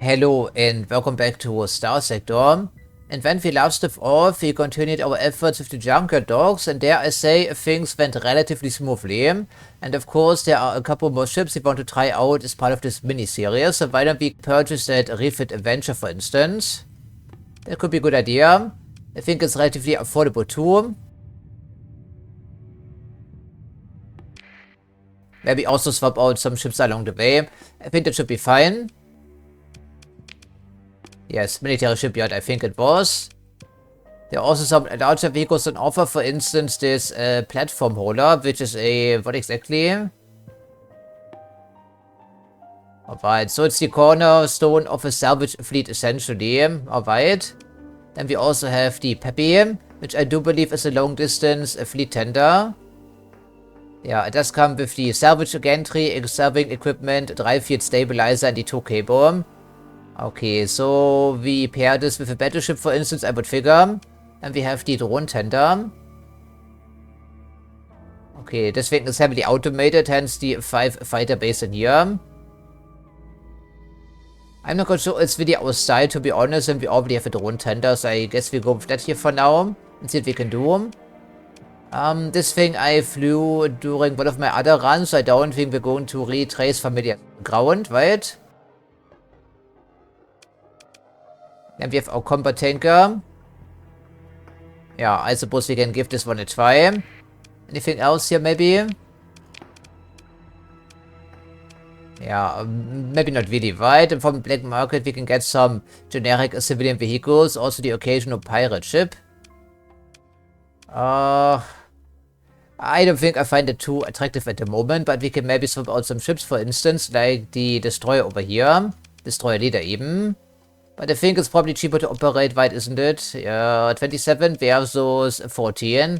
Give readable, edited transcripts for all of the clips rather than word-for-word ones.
Hello and welcome back to Starsector. And when we last left off, we continued our efforts with the junkyard dogs, and dare I say, things went relatively smoothly. And of course, there are a couple more ships we want to try out as part of this mini-series, so why don't we purchase that refit adventure, for instance? That could be a good idea. I think it's relatively affordable too. Maybe also swap out some ships along the way. I think that should be fine. Yes, military shipyard, I think it was. There are also some larger vehicles on offer, for instance, this platform holder, which is a... what exactly? Alright, so it's the cornerstone of a salvage fleet, essentially. Alright. Then we also have the Peppy, which I do believe is a long-distance fleet tender. Yeah, it does come with the salvage gantry, serving equipment, drive field stabilizer, and the tow cable. Okay, so we pair this with a battleship, for instance, I would figure. And we have the drone tender. Okay, this thing is heavily automated, hence the 5 fighter base in here. I'm not quite sure it's really our style, to be honest, and we already have a drone tender, so I guess we go with that here for now and see what we can do. This thing I flew during one of my other runs, so I don't think we're going to retrace familiar ground, right? Then we have our combat tanker. Yeah, I suppose we can give this one a try. Anything else here, maybe? Yeah, maybe not really, right? And from the black market we can get some generic civilian vehicles, also the occasional pirate ship. I don't think I find it too attractive at the moment, but we can maybe swap out some ships, for instance, like the destroyer over here. Destroyer leader even. But I think it's probably cheaper to operate wide, isn't it? 27 versus 14.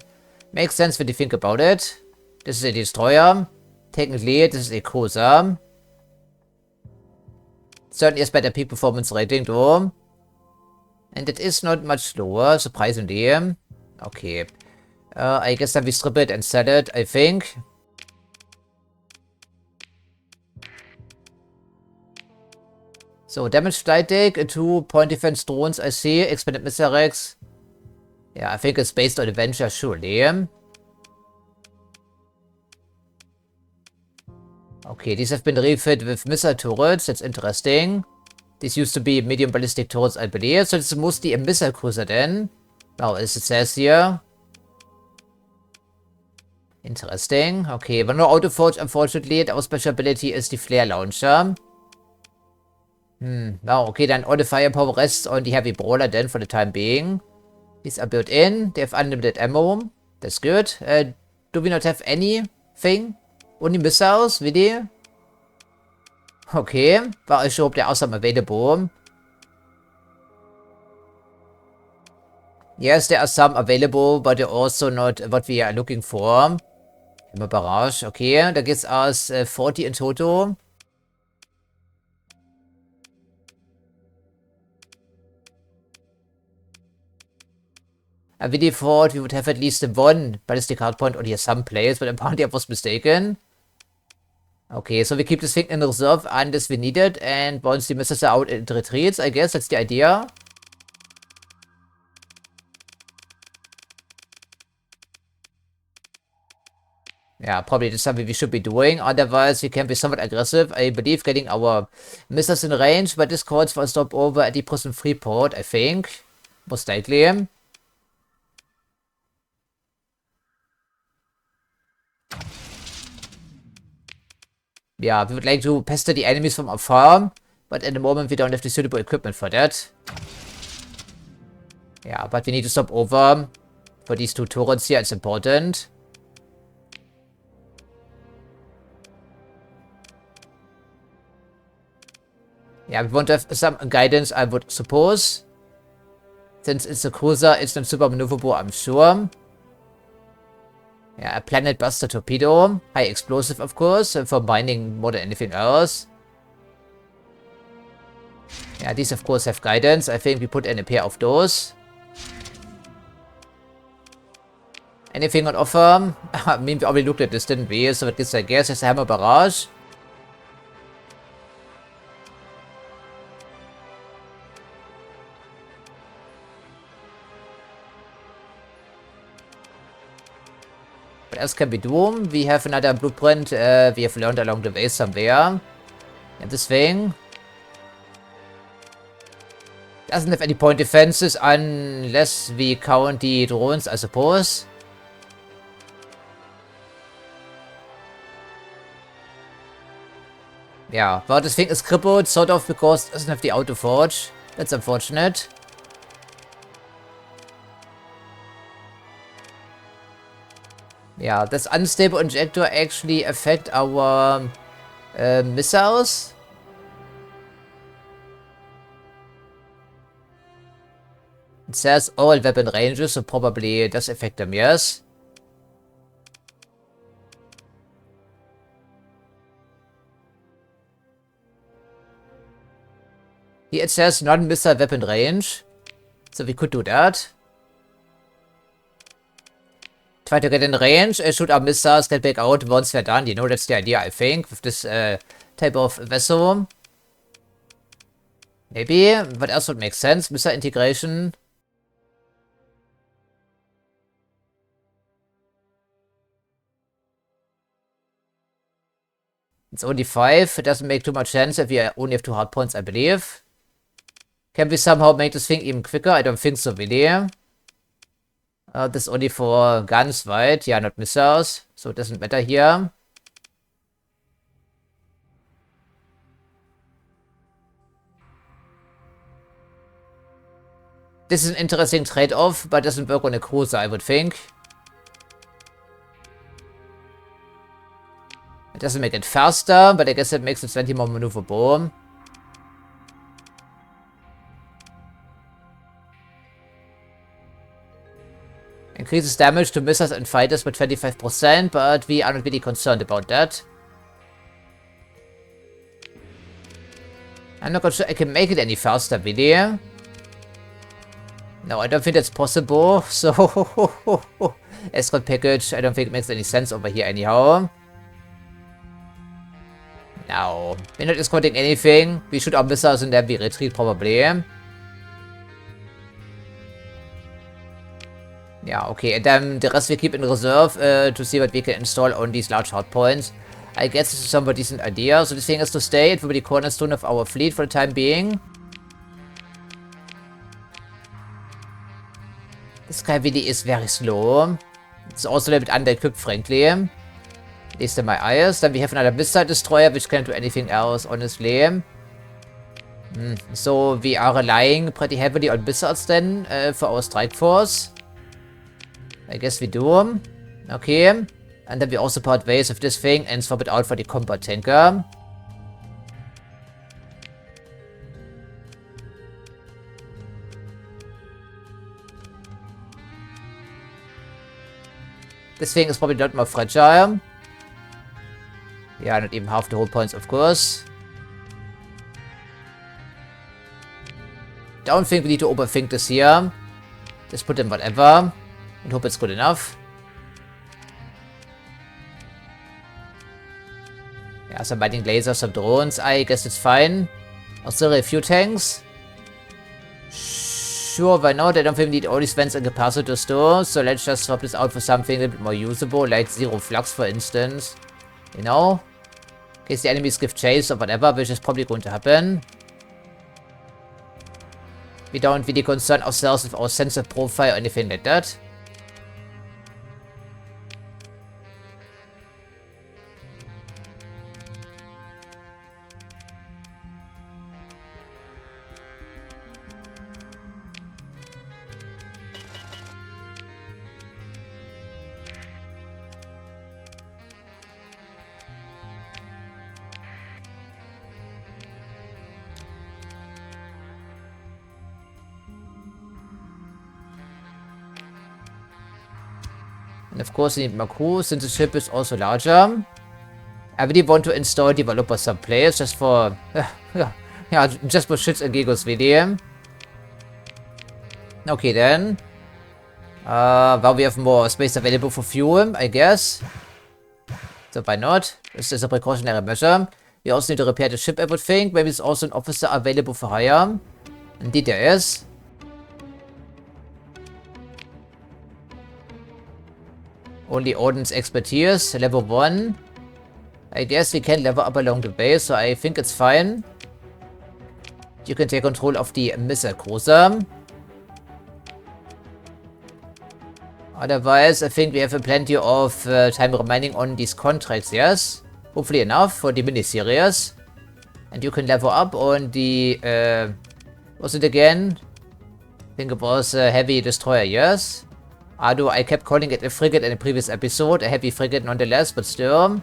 Makes sense when you think about it. This is a destroyer. Technically, this is a cruiser. Certainly has better peak performance rating though. And it is not much slower, surprisingly. Okay. I guess then we strip it and sell it, I think. So, damage flight deck, 2 point defense drones, I see. Expanded missile racks. Yeah, I think it's based on adventure, surely. Okay, these have been refit with missile turrets. That's interesting. These used to be medium ballistic turrets, I believe. So, it's mostly a missile cruiser then. Well, as it says here. Interesting. Okay, but no autoforge, unfortunately. Our special ability is the flare launcher. Well, okay, then all the firepower rests on the heavy brawler then for the time being. These are built in. They have unlimited ammo. That's good. Do we not have anything? Only missiles, really? Okay. Well, I sure hope there are some available. Yes, there are some available, but they're also not what we are looking for. Hammer Barrage. Okay, that gives us 40 in total. I really thought we would have at least one ballistic hardpoint on here someplace, but apparently I was mistaken. Okay, so we keep this thing in reserve unless we need it, and once the missiles are out, it retreats, I guess, that's the idea. Yeah, probably that's something we should be doing, otherwise we can be somewhat aggressive. I believe getting our missiles in range, but this calls for a stopover at the prison Freeport, I think. Most likely. Yeah, we would like to pester the enemies from afar, but at the moment we don't have the suitable equipment for that. Yeah, but we need to stop over for these 2 turrets here, it's important. Yeah, we want to have some guidance, I would suppose. Since it's a cruiser, it's not super maneuverable, I'm sure. Yeah, a planet buster torpedo. High explosive, of course, for mining more than anything else. Yeah, these, of course, have guidance. I think we put in a pair of those. Anything on offer? I mean, we already looked at this, didn't we? So, I guess it's a Hammer Barrage. else can we do? We have another blueprint we have learned along the way somewhere. And this thing doesn't have any point defenses unless we count the drones, I suppose. Yeah, but this thing is crippled, sort of, because it doesn't have the auto forge. That's unfortunate. Yeah, this unstable injector actually affect our missiles. It says all weapon ranges, so probably it does affect them, yes. Here it says non-missile weapon range, so we could do that. Try to get in range, shoot our missiles, get back out once we're done. You know, that's the idea, I think, with this type of vessel. Maybe. What else would make sense? Missile integration. It's only 5. It doesn't make too much sense if we only have 2 hard points, I believe. Can we somehow make this thing even quicker? I don't think so, really. This is only for guns, right? Yeah, not missiles. So it doesn't matter here. This is an interesting trade-off, but doesn't work on a cruiser, I would think. It doesn't make it faster, but I guess it makes it 20 more maneuverable. Increases damage to missiles and fighters by 25%, but we are not really concerned about that. I'm not sure I can make it any faster, really. No, I don't think that's possible, so... escort package, I don't think it makes any sense over here anyhow. No, we're not escorting anything. We shoot our missiles and then we retreat, probably. Yeah, okay, and then the rest we keep in reserve to see what we can install on these large hardpoints. I guess this is a somewhat decent idea. So the thing is to stay. It will be the cornerstone of our fleet for the time being. This guy really is very slow. It's also a little bit under-equipped, frankly. At least in my eyes. Then we have another missile destroyer, which can't do anything else, honestly. So we are relying pretty heavily on missiles then for our strike force. I guess we do. Okay. And then we also part ways with this thing and swap it out for the combat tanker. This thing is probably not more fragile. Yeah, not even half the whole points, of course. Don't think we need to overthink this here. Just put in whatever. And hope it's good enough. Yeah, some biting lasers, some drones. I guess it's fine. Auxiliary a few tanks. Sure, why not? I don't think we need all these vents and capacitors though. So let's just swap this out for something a little bit more usable. Like zero flux, for instance. You know? In case the enemies give chase or whatever, which is probably going to happen. We don't really concern ourselves with our sensor profile or anything like that. And of course we need more crew, since the ship is also larger. I really want to install developers someplace, just for... yeah, just for shits and giggles, really. Okay then. Well, we have more space available for fuel, I guess. So why not? This is a precautionary measure. We also need to repair the ship, I would think. Maybe there's also an officer available for hire. Indeed there is. Only Odin's expertise, level 1. I guess we can level up along the base, so I think it's fine. You can take control of the missile cruiser. Otherwise, I think we have plenty of time remaining on these contracts, yes? Hopefully enough for the miniseries. And you can level up on the... was it again? I think it was a heavy destroyer, yes? Although I kept calling it a frigate in the previous episode. A heavy frigate nonetheless, but still.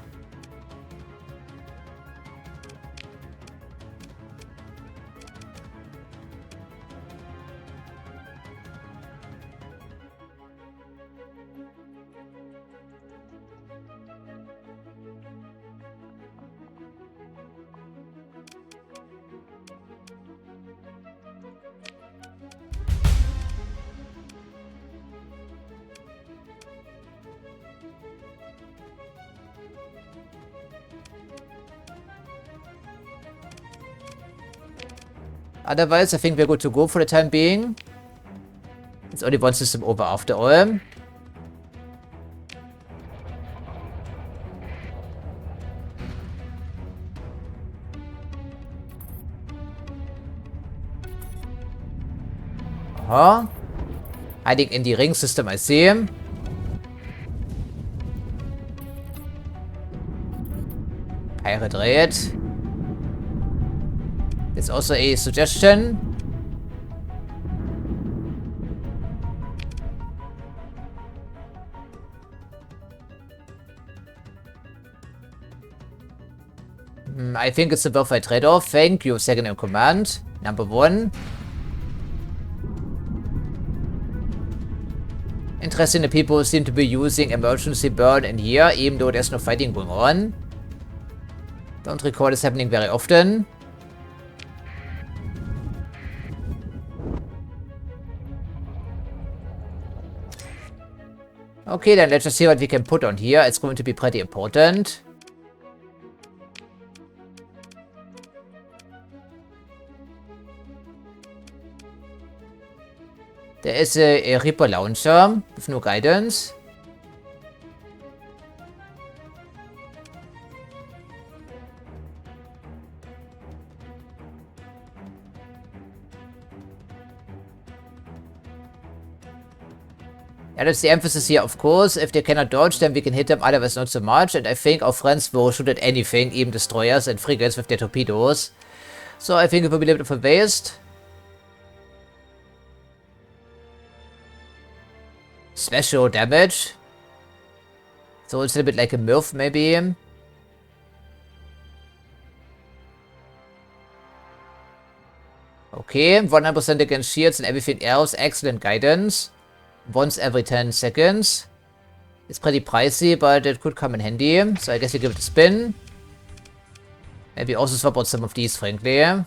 Otherwise, I think we're good to go for the time being. It's only one system over after all. Hiding in the ring system, I see. Pirate raid. There's also a suggestion. I think it's a worthwhile trade-off. Thank you, second in command. Number 1. Interesting, the people seem to be using emergency burn in here, even though there's no fighting going on. Don't recall this happening very often. Okay, then let's just see what we can put on here. It's going to be pretty important. There is a Reaper launcher with no guidance. Yeah, that's the emphasis here, of course. If they cannot dodge, then we can hit them, otherwise not so much. And I think our friends will shoot at anything, even destroyers and frigates with their torpedoes. So I think it will be a little bit of a waste. Special damage. So it's a little bit like a MIRF, maybe. Okay, 100% against shields and everything else. Excellent guidance. Once every 10 seconds. It's pretty pricey, but it could come in handy. So I guess we give it a spin. Maybe also swap out some of these, frankly. I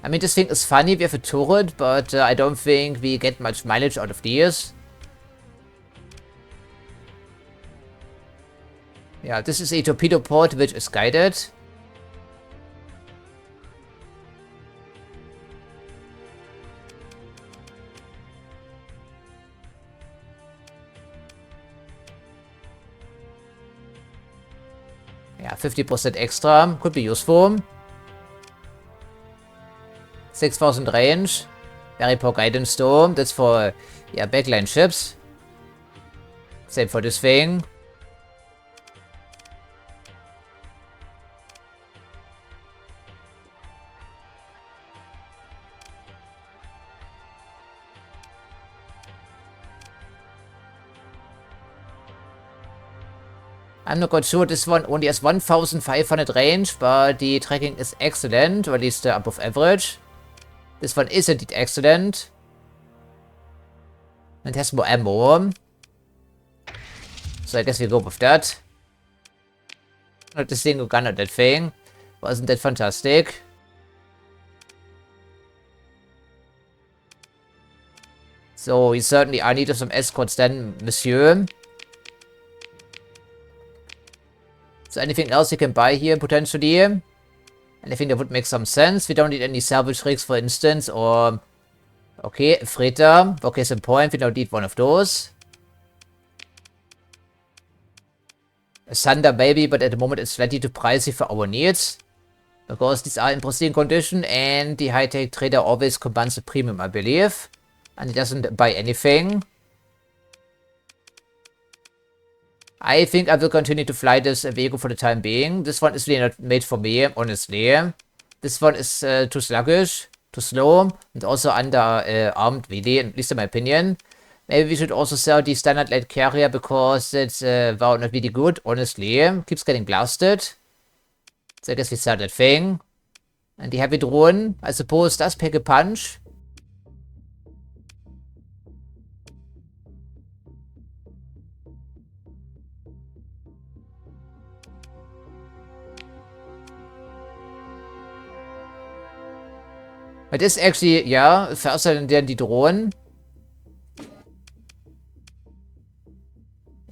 mean, this thing is funny. We have a turret, but I don't think we get much mileage out of these. Yeah, this is a torpedo port which is guided. Yeah, 50% extra could be useful. 6,000 range. Very poor guidance though. That's for, yeah, backline ships. Same for this thing. I'm not quite sure, this one only has 1,500 range, but the tracking is excellent, or at least above average. This one is indeed excellent. And has more ammo. So I guess we go with that. Not the single gun at that thing. Wasn't that fantastic? So we certainly are in need of some escorts then, monsieur. So anything else you can buy here, potentially? And I think that would make some sense. We don't need any salvage rigs, for instance, or... Okay, a freighter. Okay, some point. We don't need one of those. A Thunder maybe, but at the moment it's slightly too pricey for our needs. Because these are in pristine condition, and the high-tech trader always commands a premium, I believe. And he doesn't buy anything. I think I will continue to fly this vehicle for the time being. This one is really not made for me, honestly. This one is too sluggish, too slow, and also under-armed, really, at least in my opinion. Maybe we should also sell the standard light carrier, because it's wow, not really good, honestly. Keeps getting blasted. So I guess we sell that thing. And the heavy drone, I suppose, does pack a punch. It is actually, yeah, faster than the drone.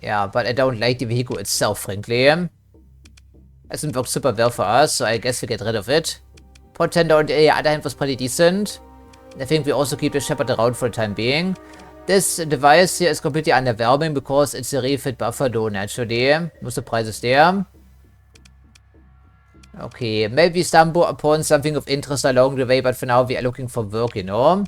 Yeah, but I don't like the vehicle itself, frankly. Hasn't worked super well for us, so I guess we get rid of it. Portender on the other hand was pretty decent. I think we also keep the Shepherd around for the time being. This device here is completely underwhelming because it's a refit buffer though, naturally. No surprises there. Okay, maybe we stumble upon something of interest along the way, but for now we are looking for work, you know.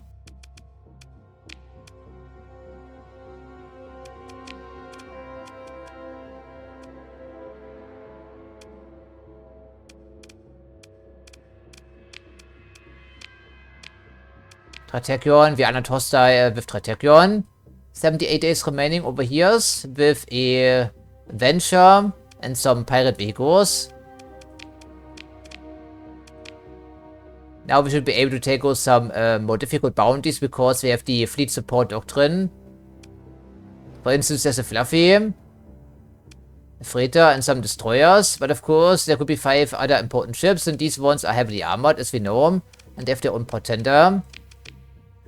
Strategion, we are not hostile with Strategion. 78 days remaining over here with a venture and some pirate vehicles. Now we should be able to take on some more difficult bounties because we have the fleet support doctrine. For instance, there's a Fluffy, a freighter, and some destroyers. But of course, there could be 5 other important ships, and these ones are heavily armored, as we know, and they have their own portender.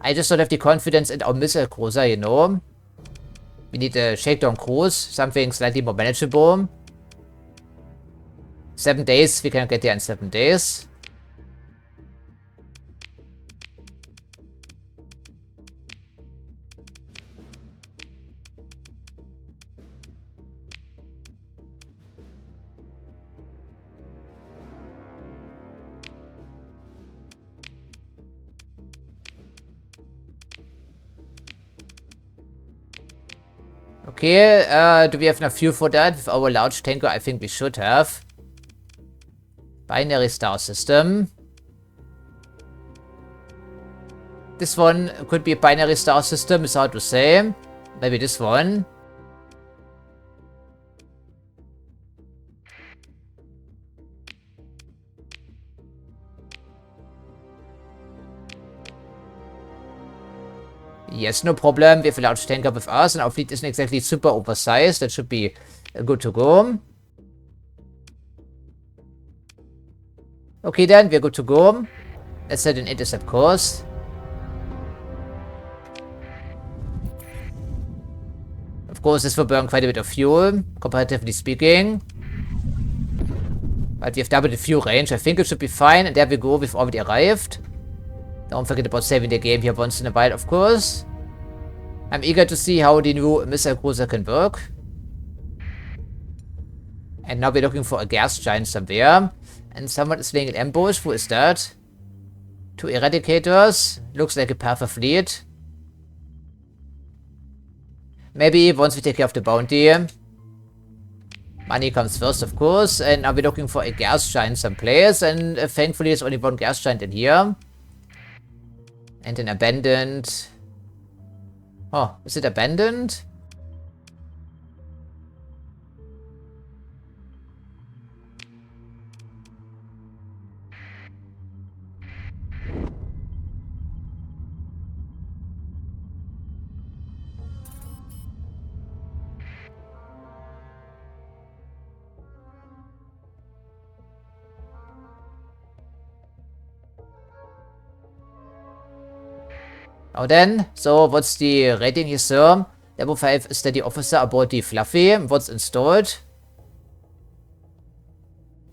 I just don't have the confidence in our missile cruiser, you know. We need a shakedown cruise, something slightly more manageable. 7 days, we can get there in 7 days. Okay, do we have enough fuel for that? With our large tanker, I think we should have. Binary star system. This one could be a binary star system, it's hard to say. Maybe this one. Yes, no problem. We have a large tanker with us, and our fleet isn't exactly super oversized. That should be good to go. Okay then, we're good to go. Let's set an intercept course. Of course, this will burn quite a bit of fuel, comparatively speaking. But we have double the fuel range. I think it should be fine. And there we go. We've already arrived. Don't forget about saving the game here once in a while, of course. I'm eager to see how the new missile cruiser can work. And now we're looking for a gas giant somewhere. And someone is laying an ambush. Who is that? 2 eradicators. Looks like a Panther fleet. Maybe once we take care of the bounty. Money comes first, of course. And now we're looking for a gas giant someplace. And thankfully there's only one gas giant in here. And an abandoned... Oh, is it abandoned? Now then, so what's the rating here, sir? Level 5 steady officer aboard the Fluffy. What's installed?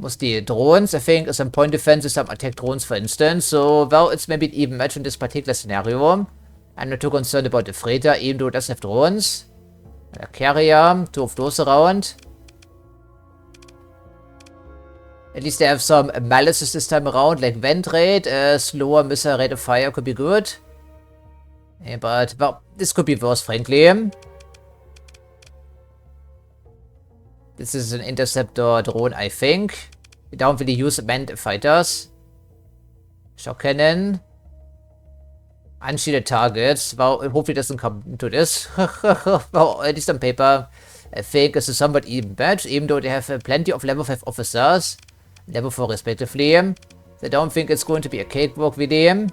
Must the drones, I think, some point defenses, some attack drones, for instance. So, well, it's maybe an even match in this particular scenario. I'm not too concerned about the freighter, even though it doesn't have drones. A carrier, 2 of those around. At least they have some malices this time around, like vent rate, slower missile rate of fire could be good. Yeah, but, well, this could be worse, frankly. This is an interceptor drone, I think. We don't really use manned fighters. Shock cannon. Unshielded targets. Well, it hopefully doesn't come to this. Well, at least on paper, I think it's a somewhat even match, even though they have plenty of level 5 officers. Level 4 respectively. I don't think it's going to be a cakewalk with them.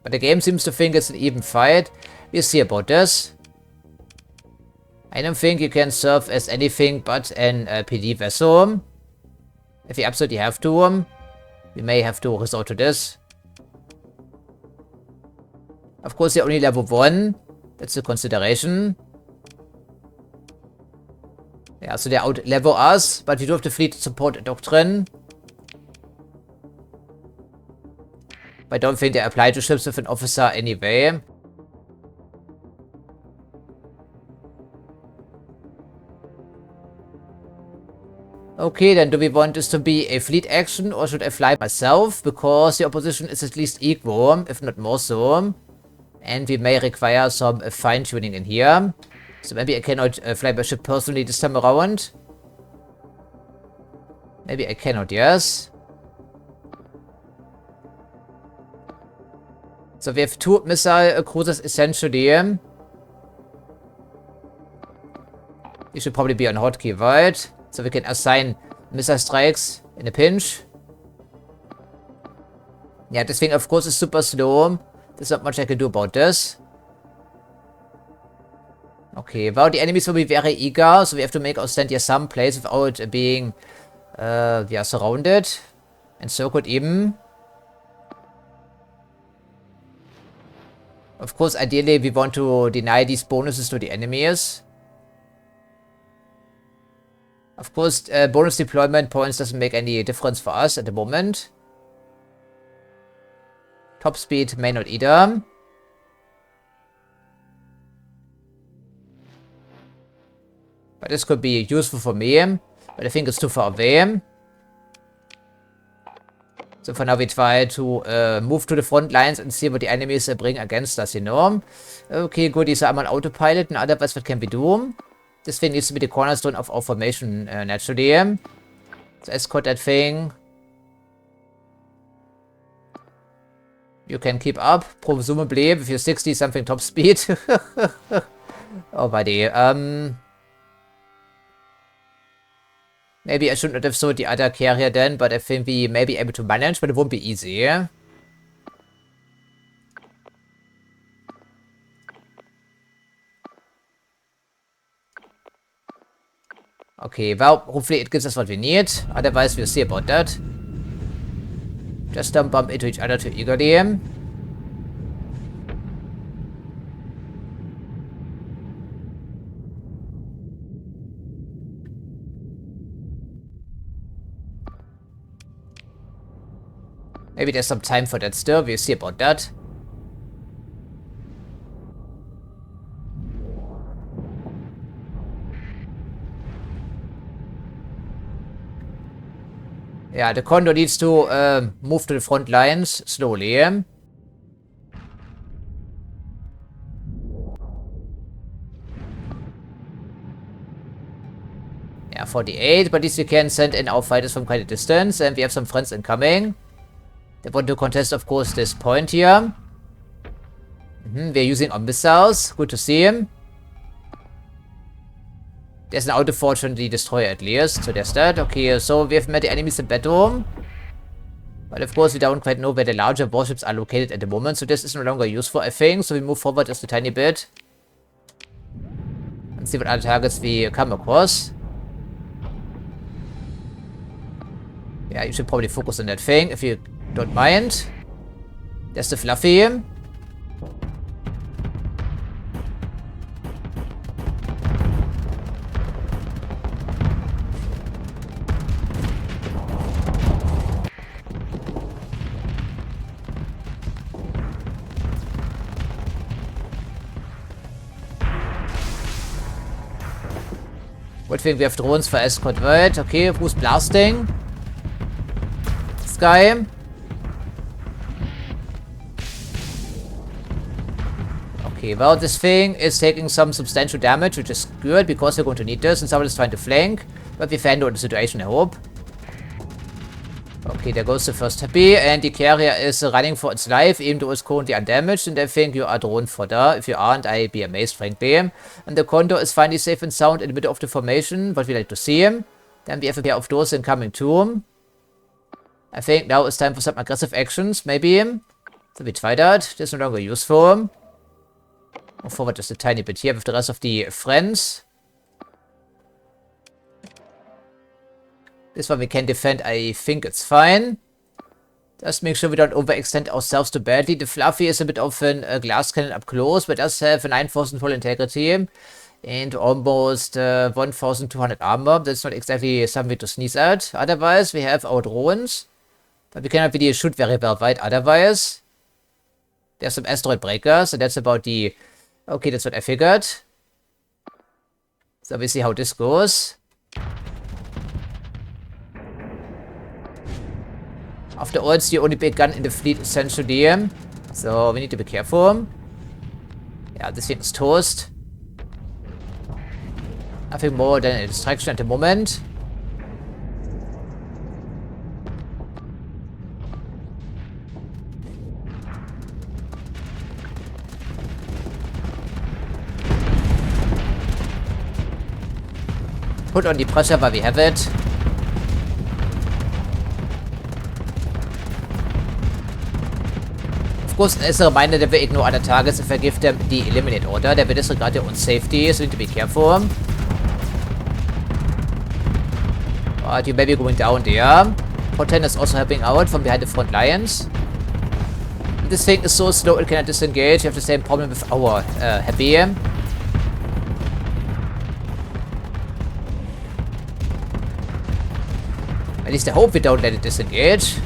But the game seems to think it's an even fight. We'll see about this. I don't think you can serve as anything but an PD vessel. If you absolutely have to, we may have to resort to this. Of course, you're only level 1. That's a consideration. Yeah, so they out-level us, but we do have the fleet support doctrine. But I don't think they apply to ships with an officer anyway. Okay, then do we want this to be a fleet action, or should I fly myself? Because the opposition is at least equal, if not more so. And we may require some fine-tuning in here. So maybe I cannot fly my ship personally this time around. Maybe I cannot, yes. So we have 2 missile cruisers essentially. You should probably be on hotkey, right? So we can assign missile strikes in a pinch. Yeah, this thing of course is super slow. There's not much I can do about this. Okay, well, the enemies will be very eager, so we have to make our stand here someplace without being surrounded. And so could even. Of course, ideally we want to deny these bonuses to the enemies. Of course, bonus deployment points doesn't make any difference for us at the moment. Top speed may not either. But this could be useful for me. But I think it's too far away. So for now we try to move to the front lines and see what the enemies bring against us, you know. Okay, good, these are on autopilot, and otherwise what can we do? This thing needs to be the cornerstone of our formation, naturally. So escort that thing. You can keep up, presumably, with your 60-something top speed. Oh, buddy. Maybe I should not have sold the other carrier then, but I think we may be able to manage, but it won't be easy. Okay, well, hopefully it gives us what we need. Otherwise, we'll see about that. Just don't bump into each other too eagerly. Maybe there's some time for that still. We'll see about that. Yeah, the Condor needs to move to the front lines slowly. Yeah, 48, but at least we can send in our fighters from quite a distance, and we have some friends incoming. They want to contest, of course, this point here. We're using our missiles. Good to see him. There's an auto-fortunately destroyer at least, so there's that. Okay, so we have met the enemies in battle. But of course, we don't quite know where the larger warships are located at the moment, so this is no longer useful, I think. So we move forward just a tiny bit. And see what other targets we come across. Yeah, you should probably focus on that thing, if you don't mind. There's the Fluffy. Good thing we have drones for escort, right? Okay, who's blasting? This guy. Okay, well, this thing is taking some substantial damage, which is good, because we're going to need this, and someone is trying to flank. But we've handled the situation, I hope. Okay, there goes the first happy, and the carrier is running for its life, even though it's currently undamaged, and I think you are drone fodder. If you aren't, I'd be amazed, frankly. And the Condor is finally safe and sound in the middle of the formation, what we like to see. Then we have a pair of those incoming too. I think now it's time for some aggressive actions, maybe. So we try that. This is no longer useful. Move forward just a tiny bit here with the rest of the friends. This one we can defend, I think it's fine. Just make sure we don't overextend ourselves too badly. The Fluffy is a bit of a glass cannon up close, but does have a 9,000 full integrity and almost 1,200 armor. That's not exactly something to sneeze at. Otherwise, we have our drones, but we cannot really shoot very well right otherwise. There's some asteroid breakers, and that's about the... Okay, that's what I figured. So we see how this goes. After all, it's the only big gun in the fleet, essentially. So we need to be careful. Yeah, this thing is toast. Nothing more than a distraction at the moment. Put on the pressure while we have it. Of course, as a reminder that we ignore other targets if I give them the eliminate order, that we disregard their own safety, so we need to be careful. But you may be going down there. Portent is also helping out from behind the front lines. This thing is so slow it cannot disengage. You have the same problem with our Happy. At least I hope we don't let it disengage.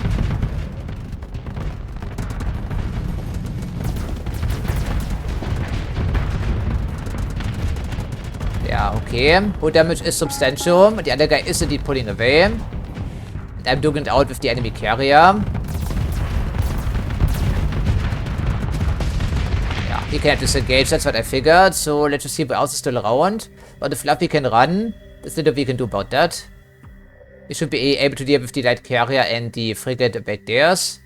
Yeah, okay. Whole damage is substantial. The other guy is indeed pulling away. And I'm doing it out with the enemy carrier. Yeah, he can't disengage. That's what I figured. So let's just see who else is still around. But the Fluffy can run. There's little we can do about that. We should be able to deal with the light carrier and the frigate back theirs.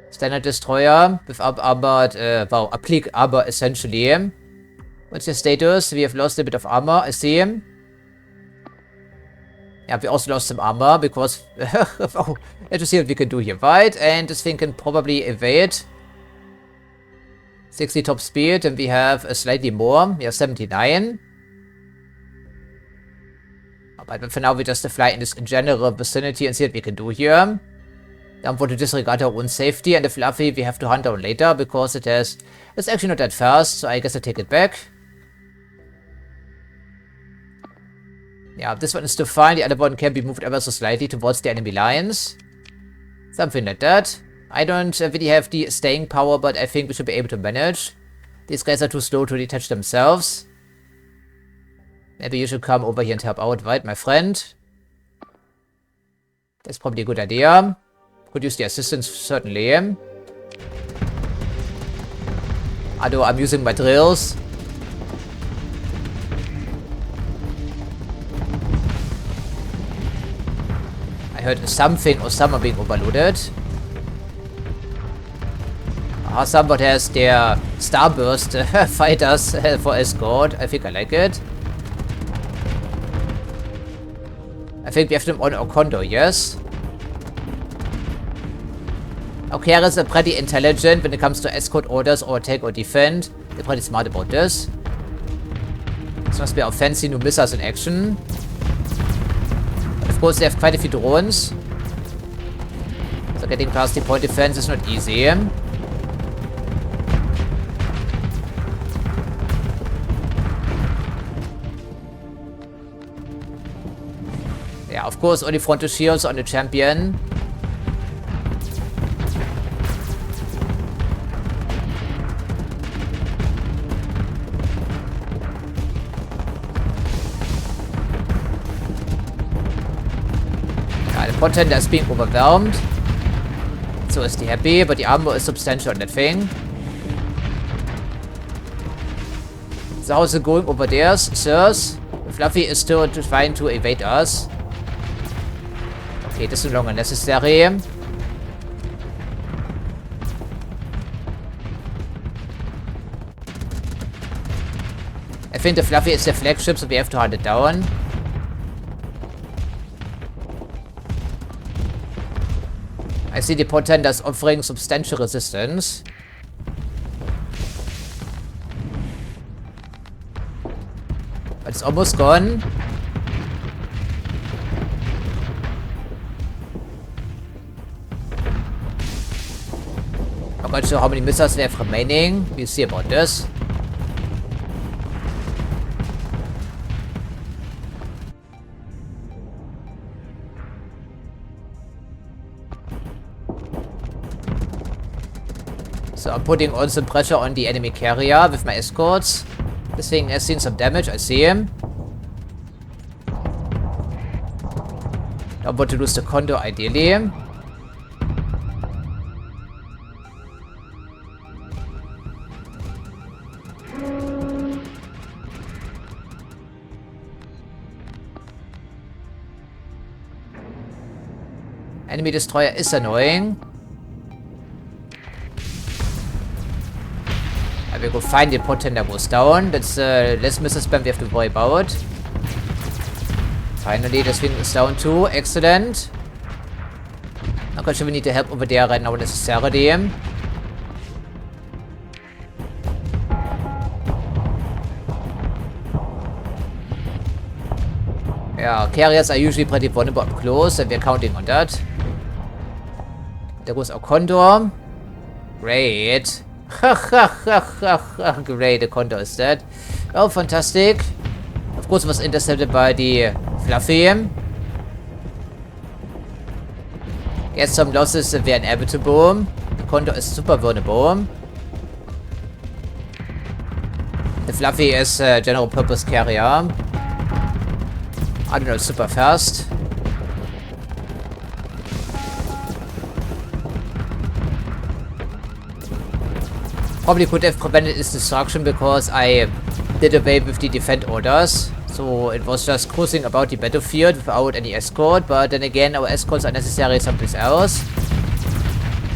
Standard destroyer with armored, wow, applique armor essentially. What's your status? We have lost a bit of armor, I see. Yeah, we also lost some armor because... oh, let's just see what we can do here, right? And this thing can probably evade. 60 top speed, and we have slightly more. We have 79. But for now, we just fly in this general vicinity and see what we can do here. Then want to disregard our own safety, and the Fluffy we have to hunt down later because it's actually not that fast, so I guess I take it back. Yeah, this one is still fine. The other one can be moved ever so slightly towards the enemy lines. Something like that. I don't really have the staying power, but I think we should be able to manage. These guys are too slow to detach themselves. Maybe you should come over here and help out, right, my friend? That's probably a good idea. Could use the assistance, certainly. Although I'm using my drills. I heard something or someone being overloaded. Someone has their Starburst fighters for escort. I think I like it. I think we have them on our Condor, yes? Our carriers are pretty intelligent when it comes to escort orders or attack or defend. They're pretty smart about this. This must be our fancy new missiles in action. But of course, they have quite a few drones. So getting past the point defense is not easy. Yeah, of course, only frontal shields on the champion. Portender is being overwhelmed. So is the Happy, but the armor is substantial on that thing. So how's it going over there, sirs? Fluffy is still trying to evade us. Okay, this is no longer necessary. I think the Fluffy is the flagship, so we have to hunt it down. I see the Portender is offering substantial resistance. But it's almost gone. I'm not sure how many missiles we have remaining. We'll see about this. So I'm putting on some pressure on the enemy carrier with my escorts. This thing has seen some damage, I see him. Don't want to lose the Condor ideally. Enemy destroyer is annoying. I will go find the Portender goes down. That's less missile spam we have to worry about. Finally, this thing is down too. Excellent. Not quite sure we need the help over there right now necessarily. Yeah, carriers are usually pretty vulnerable up close, and we're counting on that. There goes our Condor. Great. Great, the Condor is dead. Oh, fantastic. Of course, it was intercepted by the Fluffy. Yes, some losses were inevitable. The Condor is super vulnerable. The Fluffy is a general purpose carrier. I don't know, super fast. Probably could have prevented its destruction because I did away with the defend orders. So it was just cruising about the battlefield without any escort. But then again, our escorts are necessary someplace else.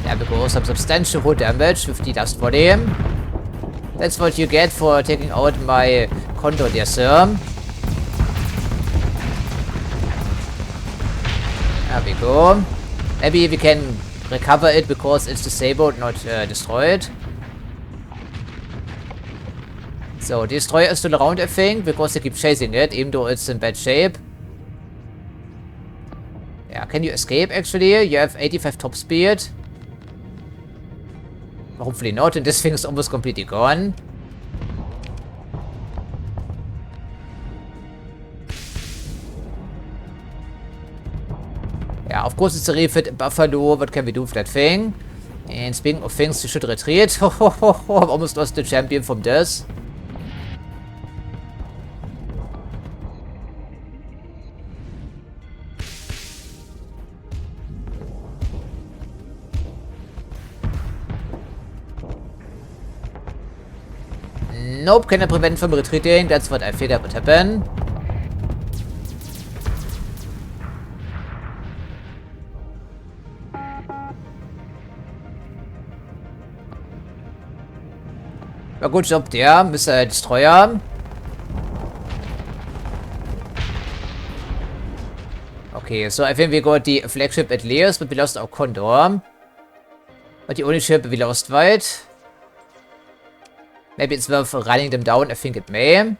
There we go, some substantial hull damage with the dust body. That's what you get for taking out my Condor there, sir. There we go. Maybe we can recover it because it's disabled, not destroyed. So, the destroyer is still around, I think, because they keep chasing it, even though it's in bad shape. Yeah, can you escape, actually? You have 85 top speed. Hopefully not, and this thing is almost completely gone. Yeah, of course it's a refit Buffalo. What can we do with that thing? And speaking of things, we should retreat. I've almost lost the champion from this. Nope, cannot prevent from retreating. That's what I figured would happen. Well, good job there, Mr. Destroyer. Okay, so I think we got the flagship at least, but we lost our Condor. But the only ship we lost, right? Maybe it's worth running them down, I think it may.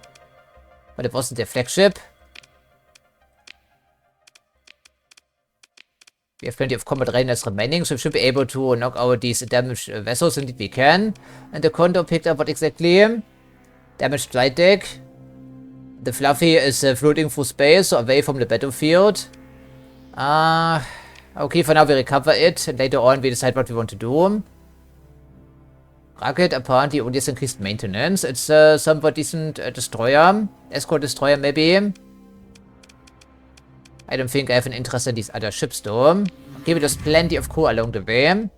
But it wasn't their flagship. We have plenty of combat readiness remaining, so we should be able to knock out these damaged vessels, indeed we can. And the Condor picked up what exactly? Damaged flight deck. The Fluffy is floating through space, so away from the battlefield. Okay, for now we recover it, and later on we decide what we want to do. Rocket apparently only has increased maintenance. It's a somewhat decent destroyer. Escort destroyer maybe. I don't think I have an interest in these other ships though. Okay, but there's plenty of crew along the way.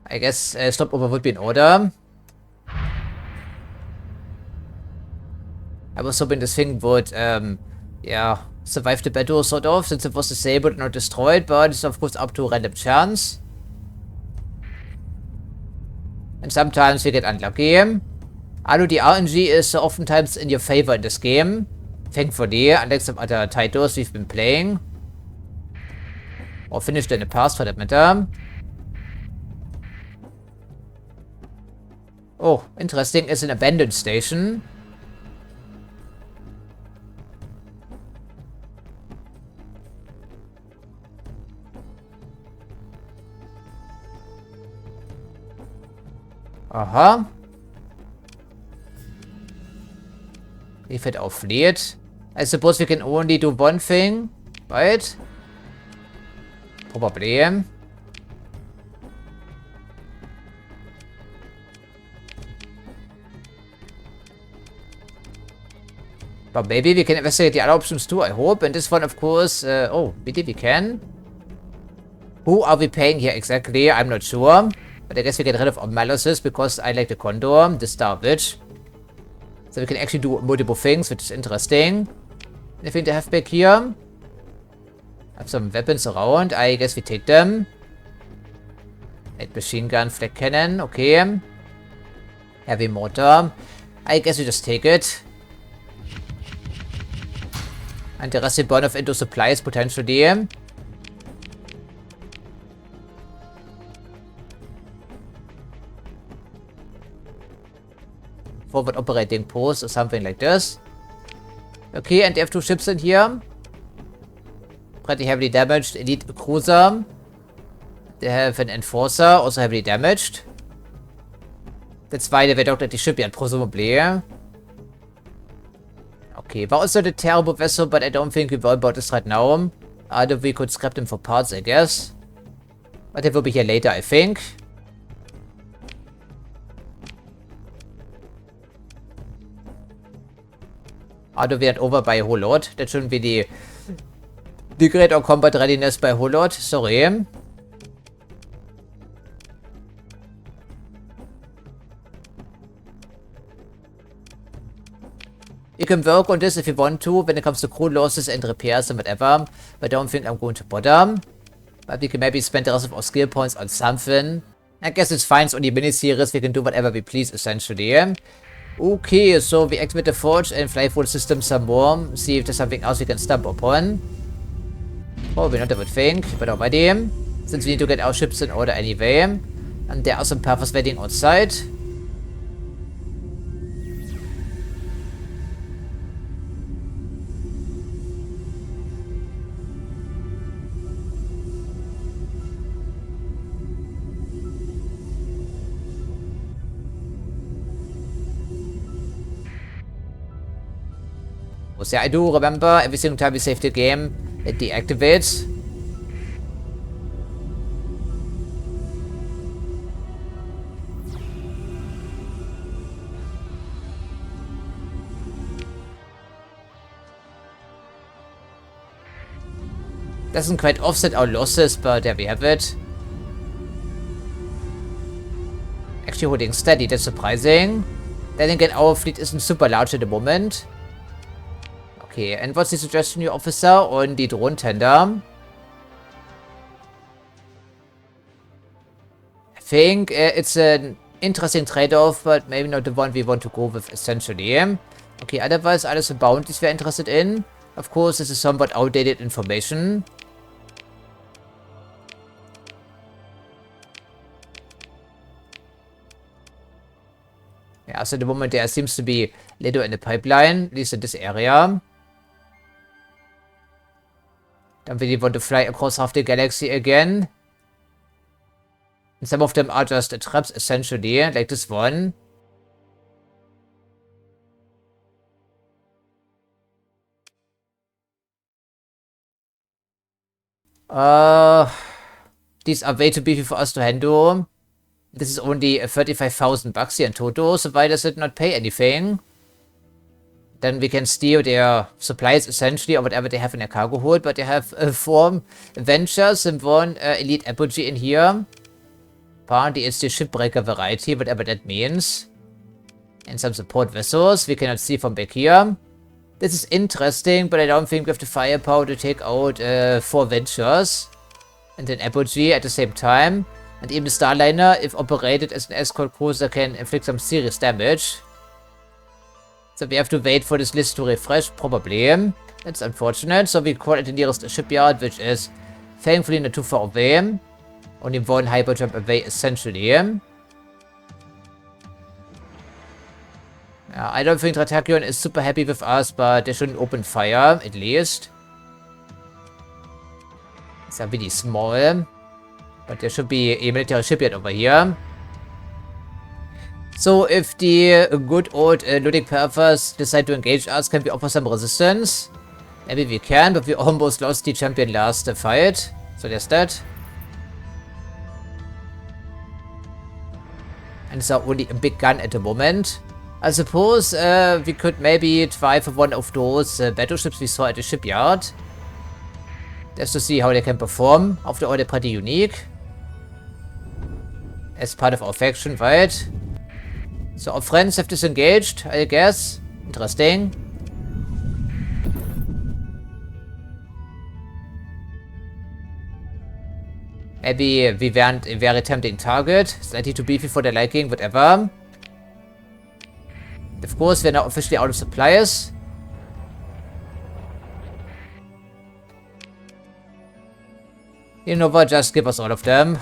I guess stopover would be in order. I was hoping this thing would, yeah, survive the battle sort of, since it was disabled and not destroyed, but it's of course up to random chance. And sometimes we get unlucky. Although the RNG is oftentimes in your favor in this game, thankfully, unlike some other titles we've been playing. Or finished in the past for that matter. Oh, interesting, it's an abandoned station. Aha. If it outfleet. I suppose we can only do one thing, right? Probably. But maybe we can investigate the other options too, I hope. And this one, of course, oh, maybe we can. Who are we paying here exactly? I'm not sure. But I guess we get rid of our malices because I like the Condor, the Star Witch. So we can actually do multiple things, which is interesting. Anything to have back here? Have some weapons around. I guess we take them. Light machine gun, flak cannon. Okay. Heavy mortar. I guess we just take it. And the rest we burn off into supplies potentially. Forward operating post or something like this. Okay, and they have two ships in here. Pretty heavily damaged. Elite cruiser. They have an enforcer, also heavily damaged. That's why they were docked at the shipyard, presumably. Okay, war also a terrible vessel, but I don't think we worry about this right now. Either we could scrap them for parts, I guess. But they will be here later, I think. Although we are over by a whole lot. That shouldn't be degrade our combat readiness by a whole lot. Sorry. You can work on this if you want to when it comes to crew losses and repairs and whatever. But I don't think I'm going to bother. But we can maybe spend the rest of our skill points on something. I guess it's fine, it's only a mini-series. We can do whatever we please, essentially. Okay, so we activate the forge and fly through the system some more. See if there's something else we can stumble upon. Probably not, I would think, but already. Since we need to get our ships in order anyway. And there are some paths waiting outside. So yeah, I do remember every single time we save the game, it deactivates. Doesn't quite offset our losses, but there we have it. Actually holding steady, that's surprising. Then again, our fleet isn't super large at the moment. Okay, and what's the suggestion, your officer, on the drone tender? I think it's an interesting trade-off, but maybe not the one we want to go with, essentially. Okay, otherwise, alles the bounties we're interested in. Of course, this is somewhat outdated information. Yeah, so at the moment there seems to be little in the pipeline, at least in this area. Don't really want to fly across half the galaxy again. And some of them are just traps, essentially, like this one. These are way too beefy for us to handle. This is only 35,000 bucks here in total, so why does it not pay anything? Then we can steal their supplies essentially, or whatever they have in their cargo hold, but they have 4 Ventures and 1 Elite Apogee in here. Apparently it's the shipbreaker variety, whatever that means. And some support vessels we cannot see from back here. This is interesting, but I don't think we have the firepower to take out 4 Ventures and an Apogee at the same time. And even the Starliner, if operated as an escort cruiser, can inflict some serious damage. So we have to wait for this list to refresh, probably. That's unfortunate. So we call it the nearest shipyard, which is thankfully not too far away. Only 1 hyper jump away, essentially. I don't think Tratakion is super happy with us, but they shouldn't open fire, at least. It's really small. But there should be a military shipyard over here. So if the good old Ludic Perfers decide to engage us, can we offer some resistance? Maybe we can, but we almost lost the champion last fight. So there's that. And it's only a big gun at the moment. I suppose we could maybe try for one of those battleships we saw at the shipyard. Just to see how they can perform. After all, they're pretty unique. As part of our faction, right? So our friends have disengaged, I guess. Interesting. Maybe we weren't a very tempting target. Slightly too beefy for their liking, whatever. Of course, we're now officially out of supplies. You know what, just give us all of them.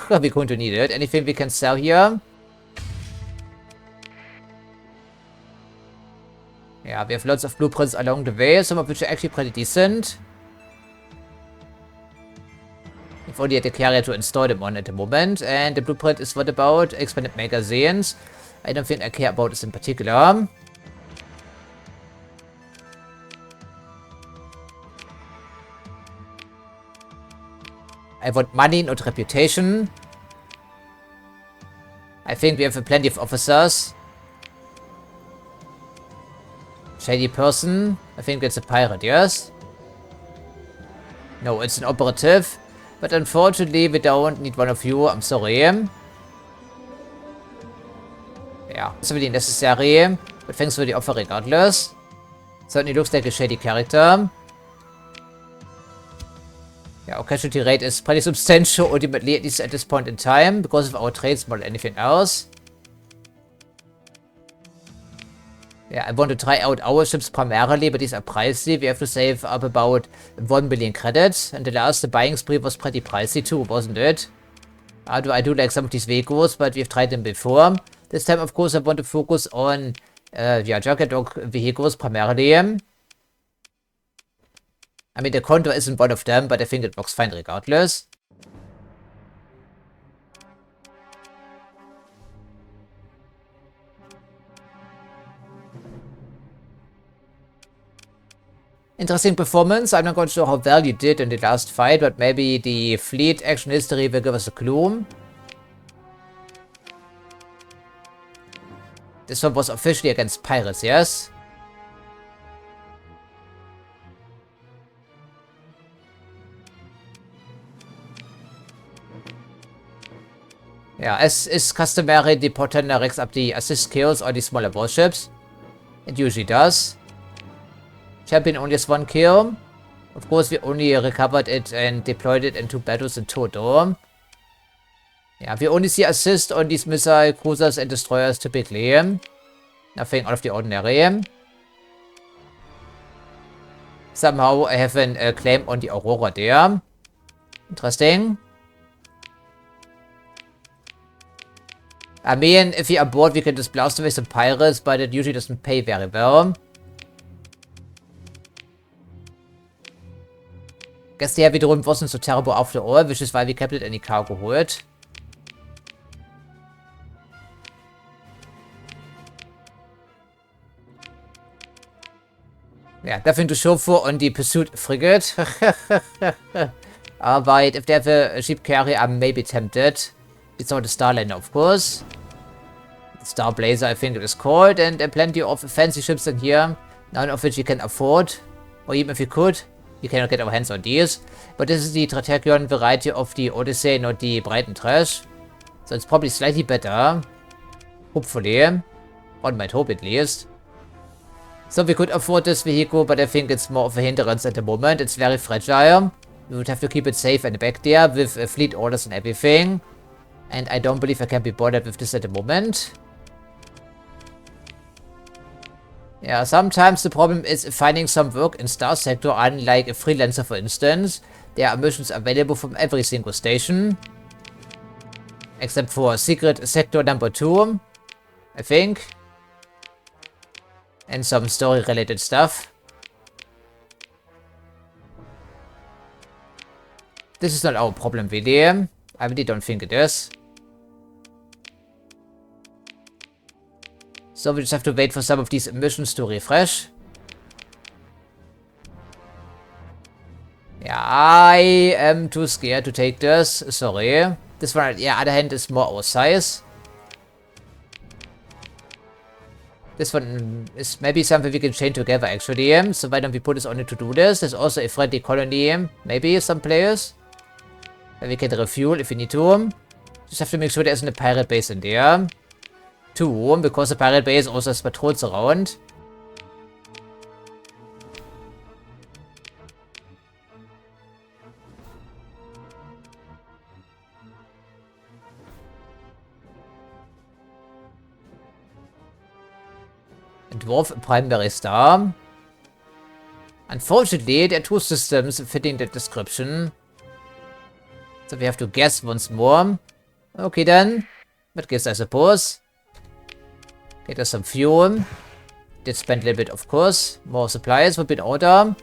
We're going to need it. Anything we can sell here? Yeah, we have lots of blueprints along the way, some of which are actually pretty decent. If only had the carrier to install them on at the moment. And the blueprint is what about? Expanded magazines. I don't think I care about this in particular. I want money, not reputation. I think we have plenty of officers. Shady person. I think it's a pirate, yes? No, it's an operative. But unfortunately, we don't need one of you. I'm sorry. Yeah, it's really necessary. But thanks for the offer regardless. Certainly looks like a shady character. Yeah, our casualty rate is pretty substantial, ultimately, at least at this point in time, because of our trades more than anything else. Yeah, I want to try out our ships primarily, but these are pricey. We have to save up about 1 million credits, and the last buying spree was pretty pricey too, wasn't it? I do like some of these vehicles, but we've tried them before. This time, of course, I want to focus on, Junker Dog vehicles primarily. I mean, the Condor isn't one of them, but I think it works fine regardless. Interesting performance. I'm not quite sure how well you did in the last fight, but maybe the fleet action history will give us a clue. This one was officially against pirates, yes? Yeah, as is customary, the Portender racks up the assist kills on the smaller warships. It usually does. Champion only has 1 kill. Of course, we only recovered it and deployed it in 2 battles in total. Yeah, we only see assist on these missile cruisers and destroyers typically. Nothing out of the ordinary. Somehow I have a claim on the Aurora there. Interesting. I mean, if we are bored, we can just blast away some pirates, but it usually doesn't pay very well. Guess the heavy drone wasn't so terrible after all, which is why we kept it in the cargo hold. Yeah, nothing to show for on the pursuit frigate. But if they have a ship carrier, I may be tempted. It's not a Starliner, of course. Star Blazer, I think it is called, and plenty of fancy ships in here, none of which you can afford, or even if you could, you cannot get our hands on these. But this is the Strategion variety of the Odyssey, not the Breiten Trash. So it's probably slightly better. Hopefully. One might hope at least. So we could afford this vehicle, but I think it's more of a hindrance at the moment. It's very fragile. We would have to keep it safe and back there with fleet orders and everything. And I don't believe I can be bothered with this at the moment. Yeah, sometimes the problem is finding some work in Starsector, unlike a freelancer for instance. There are missions available from every single station. Except for Secret Sector number 2, I think. And some story related stuff. This is not our problem really. I really don't think it is. So we just have to wait for some of these missions to refresh. Yeah, I am too scared to take this. Sorry. This one, on the other hand, is more our size. This one is maybe something we can chain together, actually. So why don't we put this on it to do this? There's also a friendly colony. Maybe some players. That we can refuel if we need to. Just have to make sure there isn't a pirate base in there. 2, because the pirate base also has patrols around. Dwarf primary star. Unfortunately, there are 2 systems fitting the description. So we have to guess once more. Okay then. But guess I suppose. Get us some fuel. Did spend a little bit, of course. More supplies would be in order.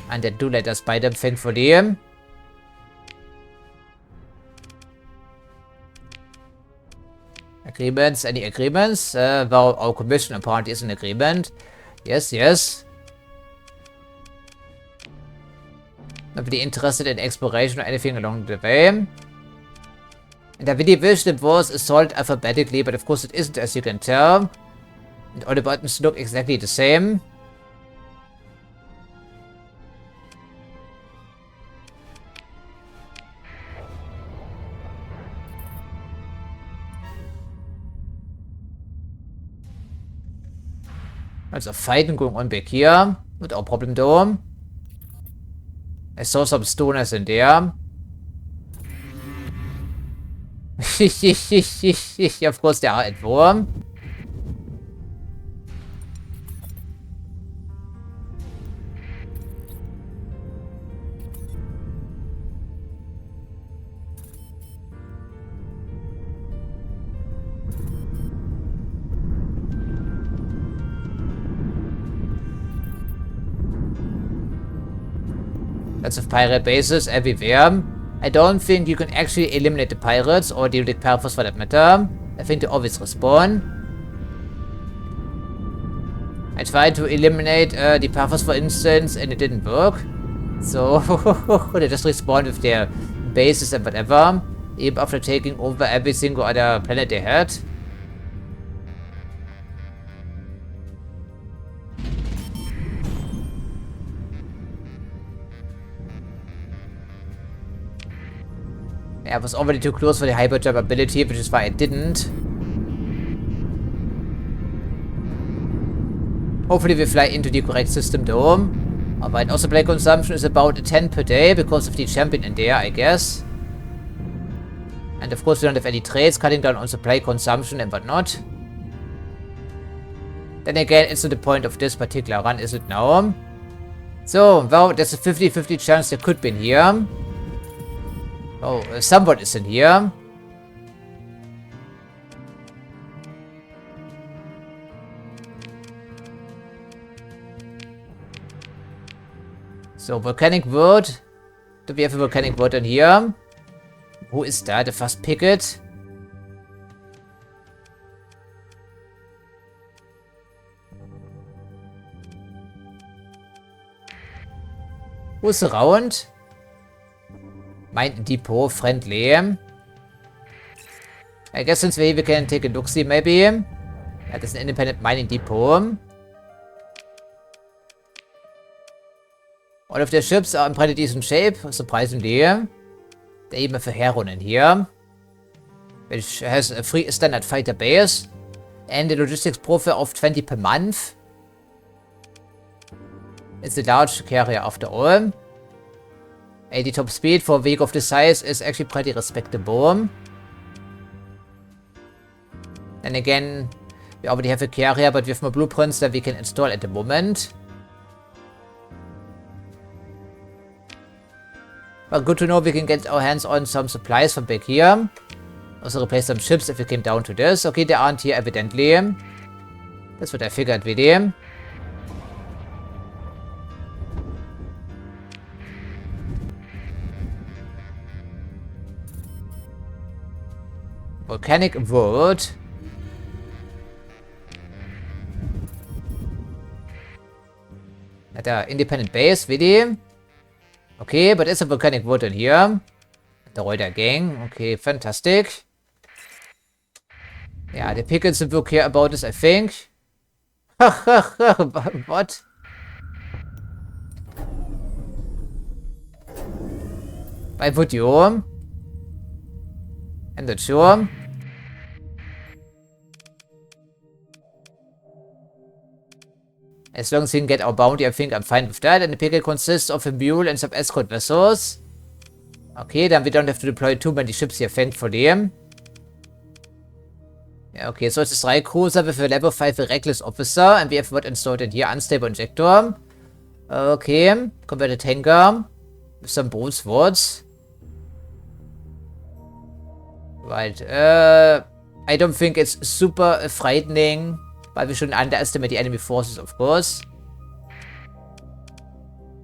And then do let us buy them, thankfully. Agreements? Any agreements? Well, our commission apparently is an agreement. Yes, yes. Not really interested in exploration or anything along the way. And I really wish it was assault alphabetically, but of course it isn't, as you can tell. And all the buttons look exactly the same. Also fighting going on back here. Not our problem though. I saw some stoners in there. Of course they are at war. Lots of pirate bases everywhere. I don't think you can actually eliminate the pirates or the Pirates for that matter. I think they always respawn. I tried to eliminate the Pirates for instance and it didn't work. So they just respawned with their bases and whatever. Even after taking over every single other planet they had. Yeah, I was already too close for the hyperjump ability, which is why I didn't. Hopefully we fly into the correct system though. Alright, also supply consumption is about 10 per day because of the champion in there, I guess. And of course we don't have any trades cutting down on supply consumption and whatnot. Then again, it's not the point of this particular run, is it now? So, well, there's a 50-50 chance there could be in here. Oh, someone is in here. So, volcanic world. Do we have a volcanic world in here? Who is that? The first picket? Who's around? Mine depot friendly. I guess since we're here, we can take a look-see maybe. Yeah, there's an independent mining depot. All of their ships are in pretty decent shape, surprisingly. They even have a Heron in here, which has a free standard fighter base and a logistics profile of 20 per month. It's a large carrier after all. 80 top speed for a vehicle of this size is actually pretty respectable. Then again, we already have a carrier, but we have more blueprints that we can install at the moment. But good to know we can get our hands on some supplies from back here. Also replace some ships if we came down to this. Okay, they aren't here evidently. That's what I figured really. Volcanic World. At a independent base, really. Okay, but it's a volcanic world in here. The Reuter gang. Okay, fantastic. Yeah, the Pickets will care about this, I think. What? Why would you? I'm not sure. As long as we can get our bounty, I think I'm fine with that. And the picket consists of a mule and some escort vessels. Okay, then we don't have to deploy too many ships here, thankfully. Yeah, okay, so it's a strike cruiser with a level 5 reckless officer. And we have what installed in here, unstable injector. Okay, converted tanker with some broad swords. Right, I don't think it's super frightening. But we shouldn't underestimate the enemy forces, of course.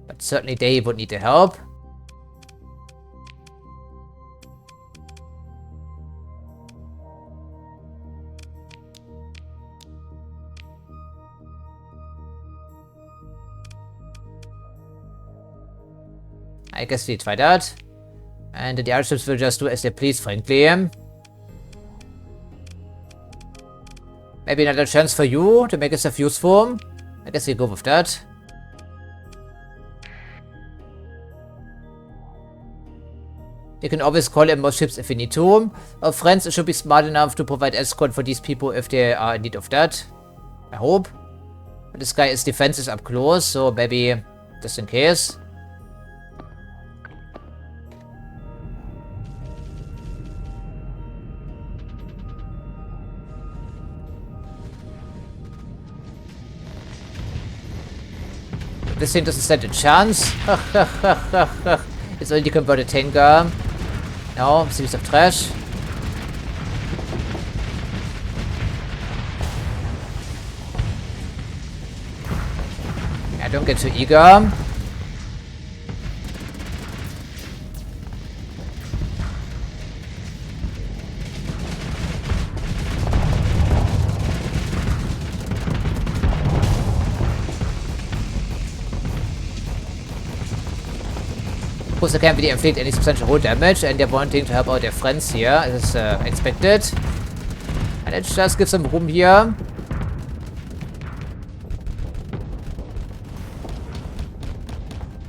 But certainly they would need the help. I guess we try that. And the airships will just do as they please, frankly. Maybe another chance for you to make yourself useful. I guess we go with that. You can always call in more ships if you need to. Our friends should be smart enough to provide escort for these people if they are in need of that. I hope. But this guy is defenses up close, so maybe just in case. This thing doesn't stand a chance. It's only converted tanker. No, seems of trash. Yeah, don't get too eager. Of course, they can't really inflict any substantial hull damage, and they're wanting to help out their friends here, as expected. And let's just give some room here.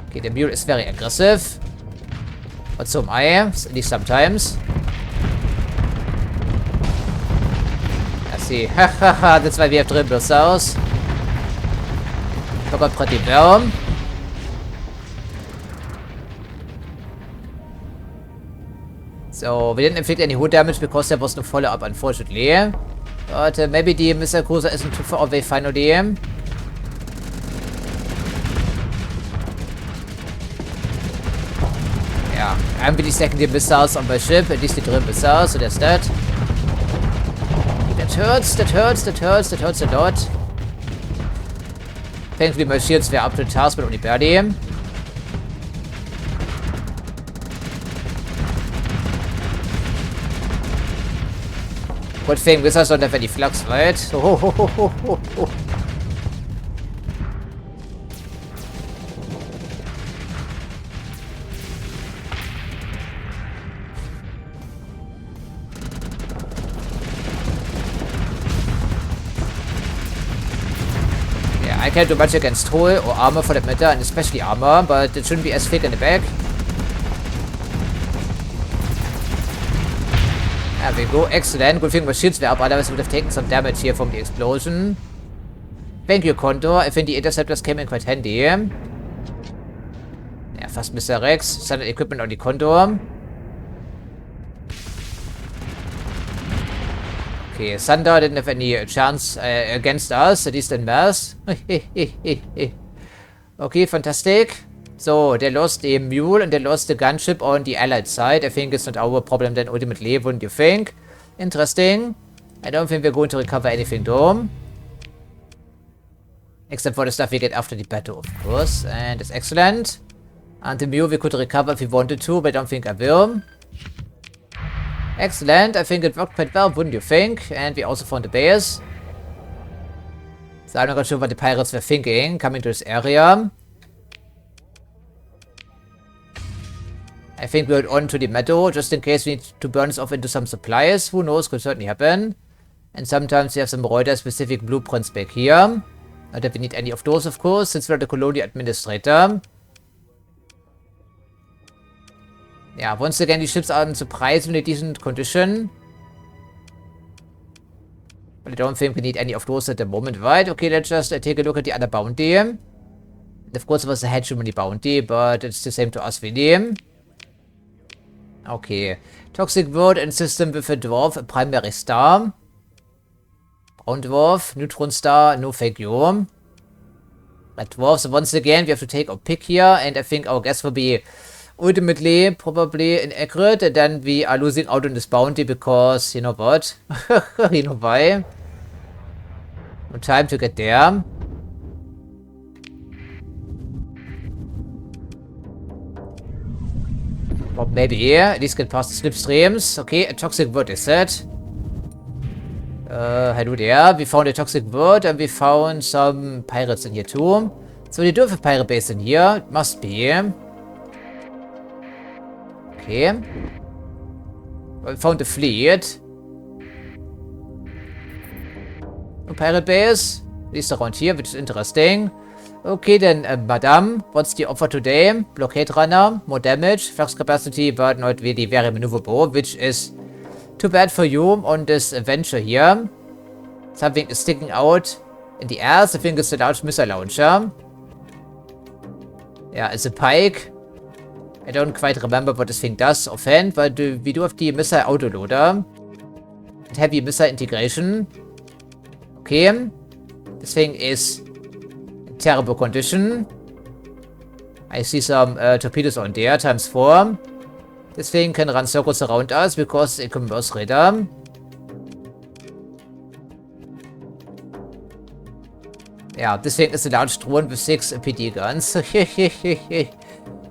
Okay, the mule is very aggressive. But so am I, at least sometimes. I see. Hahaha, that's why we have driven south. Forgot pretty well. So, we didn't inflict any hull damage because there was no follow-up, unfortunately. But maybe the missile cruiser isn't too far away finally. Yeah, I'm really stacking the missiles on my ship, at least the drill missiles, so there's that. That hurts a lot. Thankfully my shields were up to the task, but only barely. Good thing missiles don't have any flux, right? I can't do much against hull or armor for that matter, and especially armor, but it shouldn't be as thick in the back. There we go, excellent. Good thing my shields were up, otherwise I would have taken some damage here from the explosion. Thank you, Condor. I think the interceptors came in quite handy. Yeah, fast Mr. Rex. Standard equipment on the Condor. Okay, Thunder didn't have any chance against us, at least in mass. Okay, fantastic. So, they lost the mule and they lost the gunship on the allied side. I think it's not our problem then ultimately, wouldn't you think? Interesting. I don't think we're going to recover anything though. Except for the stuff we get after the battle, of course. And it's excellent. And the mule we could recover if we wanted to, but I don't think I will. Excellent. I think it worked quite well, wouldn't you think? And we also found the base. So I'm not sure what the pirates were thinking coming to this area. I think we're on to the meadow, just in case we need to burn this off into some supplies. Who knows, could certainly happen. And sometimes we have some Reuter-specific blueprints back here. Not that we need any of those, of course, since we're the colonial administrator. Yeah, once again, the ships are in surprisingly decent condition. But I don't think we need any of those at the moment, right? Okay, let's just take a look at the other bounty. And of course, it was a hegemony bounty, but it's the same to us, really. Okay. Toxic world and system with a dwarf, a primary star. Brown dwarf, neutron star, no thank you. Red dwarf, so once again, we have to take our pick here, and I think our guess will be ultimately probably inaccurate, and then we are losing out on this bounty because, you know what? You know why? No time to get there. Or maybe, at least get past the slipstreams. Okay, a toxic word is set. Hello there. We found a toxic word and we found some pirates in here too. So they do have a pirate base in here. It must be. Okay. We found a fleet. A pirate base. At least around here, which is interesting. Okay, then, Madame, what's the offer today? Blockade runner, more damage, flux capacity, but not really very maneuverable, which is too bad for you on this adventure here. Something is sticking out in the air. I think it's a large missile launcher. Yeah, it's a pike. I don't quite remember what this thing does offhand, but we do have the missile autoloader. And heavy missile integration. Okay. This thing is in terrible condition. I see some torpedoes on there, ×4. This thing can run circles around us because it's a commerce radar. Yeah, this thing is a large drone with 6 PD guns.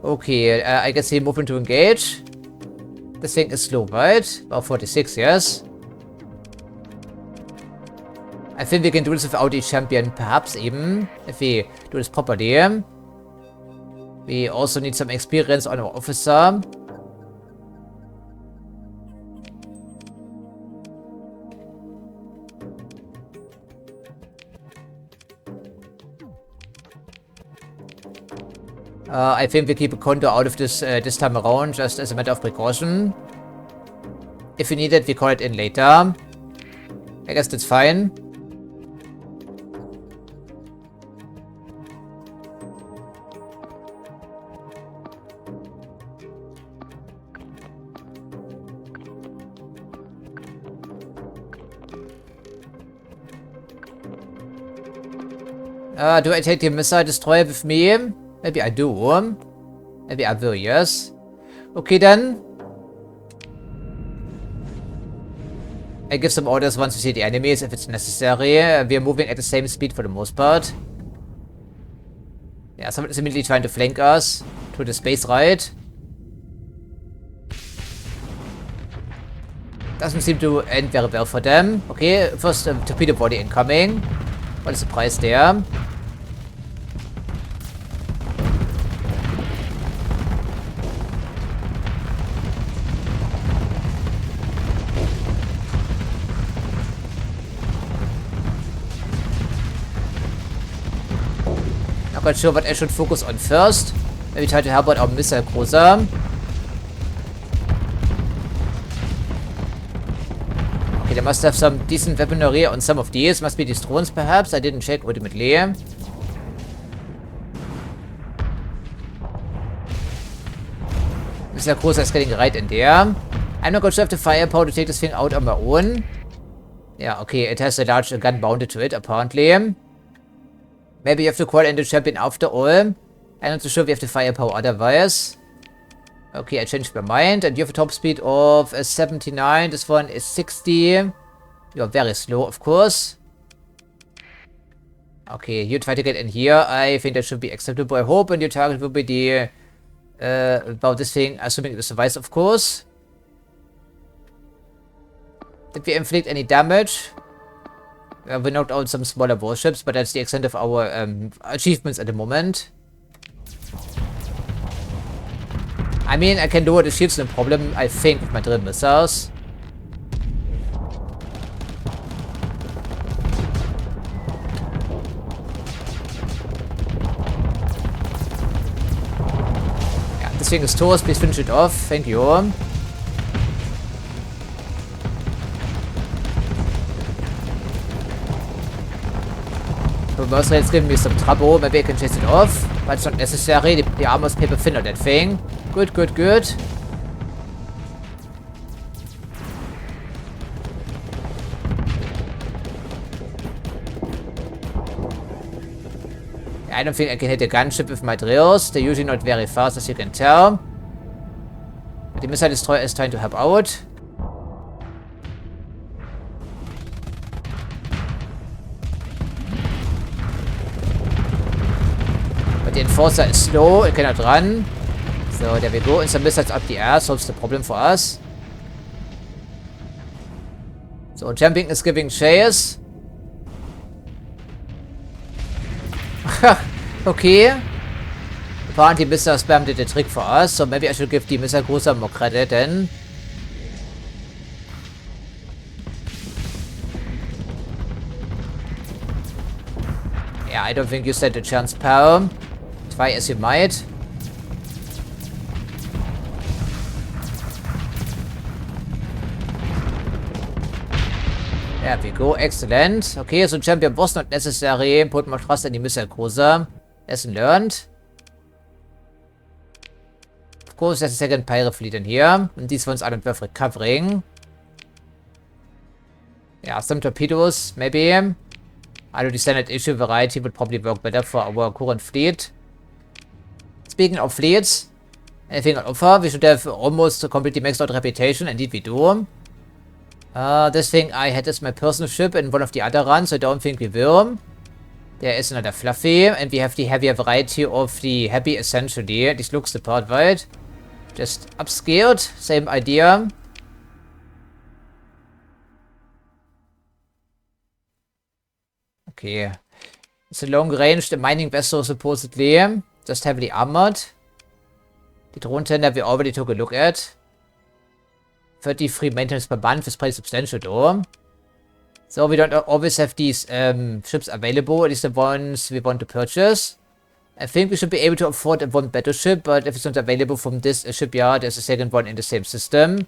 Okay, I guess he moving to engage. This thing is slow, right? About 46, yes. I think we can do this without the champion, perhaps even, if we do this properly. We also need some experience on our officer. I think we keep a Condor out of this this time around, just as a matter of precaution. If we need it, we call it in later. I guess that's fine. Do I take the missile destroyer with me? Maybe I do. Maybe I will, yes. Okay then. I give some orders once we see the enemies if it's necessary. We are moving at the same speed for the most part. Yeah, someone is immediately trying to flank us to the space ride. Doesn't seem to end very well for them. Okay, first torpedo body incoming. What a surprise there. quite sure what I should focus on first. Maybe try to help out our missile cruiser. Okay, they must have some decent weaponry on some of these. Must be these drones, perhaps. I didn't check ultimately. Missile cruiser is getting right in there. I'm not going to have the firepower to take this thing out on my own. Yeah, okay, it has a large gun mounted to it, apparently. Maybe you have to call in the champion after all. I'm not so sure we have the firepower otherwise. Okay, I changed my mind. And you have a top speed of 79. This one is 60. You're very slow, of course. Okay, you try to get in here. I think that should be acceptable, I hope. And your target will be the... about this thing, assuming it survives, of course. Did we inflict any damage? We knocked out some smaller warships, but that's the extent of our achievements at the moment. I mean, I can lower the shields, no problem, I think, with my drill missiles. Yeah, this thing is toast, please finish it off, thank you. Reverse rail's giving me some trouble. Maybe I can chase it off. But it's not necessary. The armor's paper thin on that thing. Good, good, good. I don't think I can hit a gunship with my drills. They're usually not very fast, as you can tell. But the missile destroyer is trying to help out. The Enforcer is slow, it cannot run. So there we go, and some missiles up the air solves the problem for us. So jumping is giving chase. Okay. Apparently missile spam did the trick for us, so maybe I should give the missile cruiser more credit then. Yeah, I don't think you stand a chance, pal. Try as you might. There we go, excellent. Okay, so champion was not necessary. Put more trust in the missile cruiser. Lesson learned. Of course, there's a second pirate fleet in here. And these ones are not worth recovering. Yeah, some torpedoes, maybe. I know the standard issue variety would probably work better for our current fleet. Speaking of fleets, anything on offer? We should have almost completely maxed out reputation. Indeed we do. This thing I had as my personal ship in one of the other runs. I don't think we will. There is another Fluffy. And we have the heavier variety of the Happy essentially. This looks the part, right? Just upscaled. Same idea. Okay. It's a long-range mining vessel, supposedly. Just heavily armored. The drone tender we already took a look at. 33 maintenance per month is pretty substantial, though. So we don't always have these ships available, at least the ones we want to purchase. I think we should be able to afford a one battleship, but if it's not available from this shipyard, there's a second one in the same system.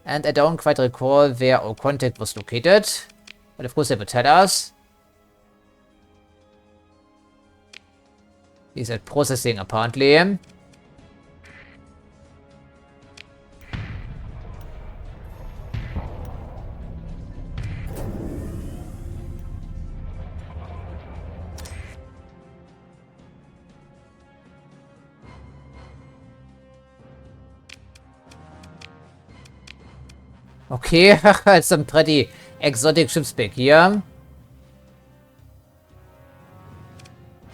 And I don't quite recall where our contact was located. But of course they will tell us. He's at processing, apparently. Okay, some pretty exotic ships back here.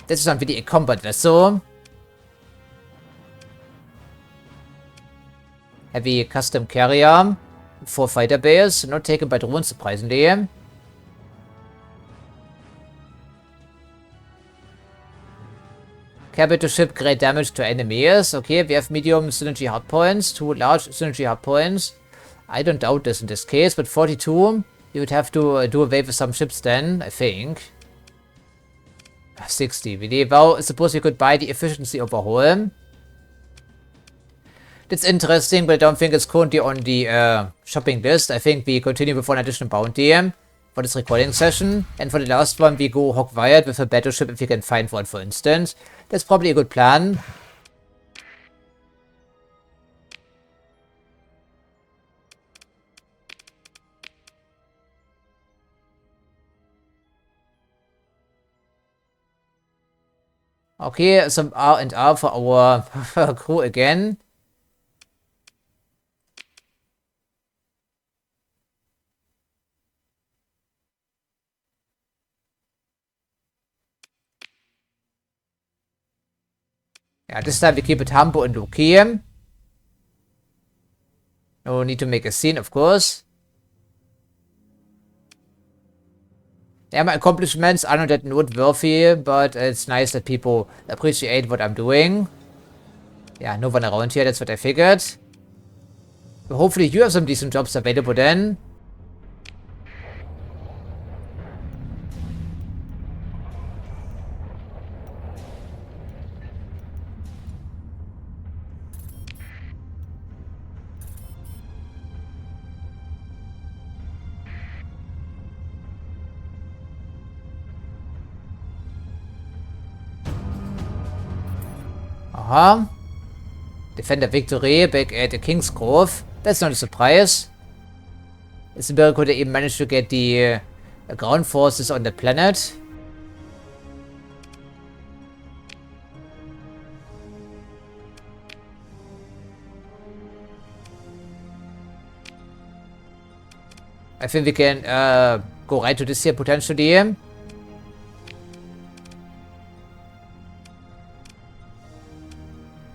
This is nVidia a combat vessel. Heavy custom carrier. 4 fighter bays, not taken by drones, surprisingly. Capital ship, great damage to enemies. Okay, we have medium synergy hardpoints, 2 large synergy hardpoints. I don't doubt this in this case, but 42, you would have to do away with some ships then, I think. 60, really? Well, suppose we could buy the efficiency overhaul. That's interesting, but I don't think it's currently on the shopping list. I think we continue with one additional bounty for this recording session. And for the last one, we go hog wild with a battleship if we can find one, for instance. That's probably a good plan. Okay, some R&R for our crew again. Yeah, this time we keep it humble and low-key. No need to make a scene, of course. Yeah, my accomplishments are not that noteworthy, but it's nice that people appreciate what I'm doing. Yeah, no one around here, that's what I figured. But hopefully you have some decent jobs available then. Aha. Defender victory back at the King's Grove. That's not a surprise. It's a miracle they even managed to get the ground forces on the planet. I think we can go right to this here potentially.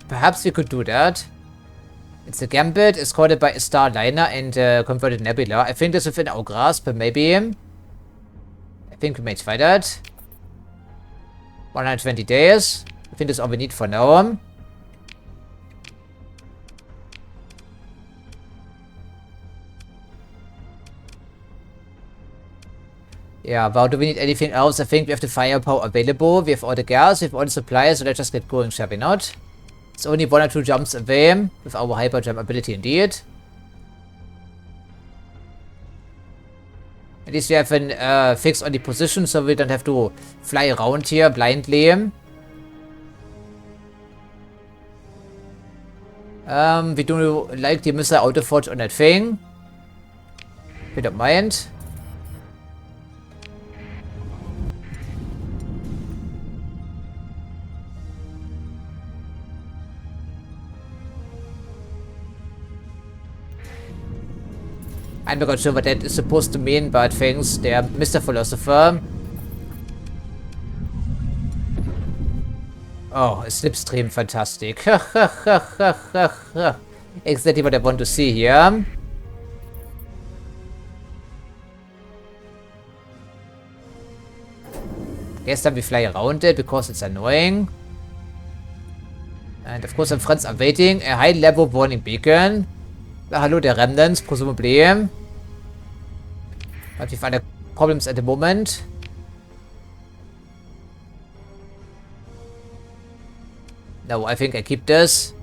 Perhaps we could do that. It's a gambit, escorted by a Starliner and converted Nebula. I think that's within our grasp, maybe. I think we may try that. 120 days. I think that's all we need for now. Yeah, well, do we need anything else? I think we have the firepower available. We have all the gas, we have all the supplies, so let's just get going, shall we not? It's only 1 or 2 jumps away with our hyper jump ability indeed. At least we have an fix on the position, so we don't have to fly around here blindly. We do like the missile autoforge on that thing. We don't mind. I'm not sure what that is supposed to mean, but thanks there, Mr. Philosopher. Oh, a slipstream, fantastic. Exactly what I want to see here. Guess then we fly around it because it's annoying. And of course, some friends are waiting. A high-level warning beacon. Hello, the remnants, presumably. But we find problems at the moment. No, I think I keep this.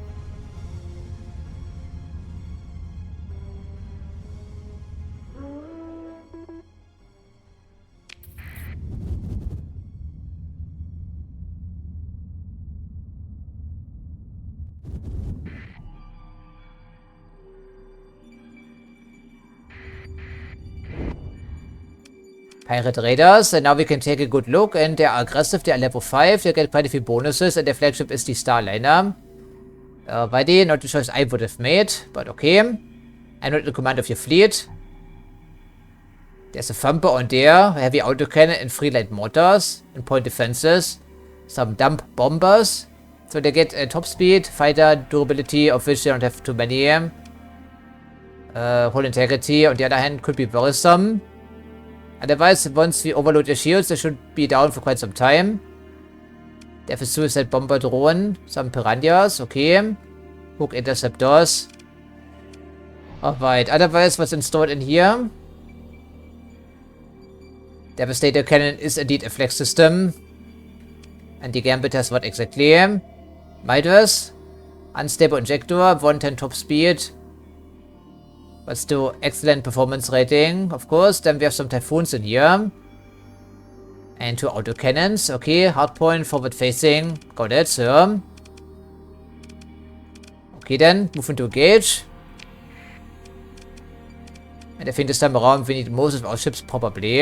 Pirate Raiders, and now we can take a good look, and they are aggressive, they are level 5, they get quite a few bonuses, and their flagship is the Starliner. Alrighty, not the choice I would have made, but okay. I'm not in command of your fleet. There's a thumper on there, a heavy autocannon and 3 light mortars, and point defenses. Some dump bombers, so they get top speed, fighter, durability, of which they don't have too many. Whole integrity, on the other hand, could be worrisome. Otherwise, once we overload their shields, they should be down for quite some time. They have a suicide bomber drone, some piranhas, okay. Hook interceptors. Alright, otherwise, what's installed in here? Devastator cannon is indeed a flex system. And the gambit has what exactly? Midas. Unstable injector, 110 top speed. But still excellent performance rating, of course. Then we have some typhoons in here. And 2 autocannons. Okay, hardpoint, forward facing. Got it, sir. Okay then, move into engage. And I think this time around we need most of our ships probably.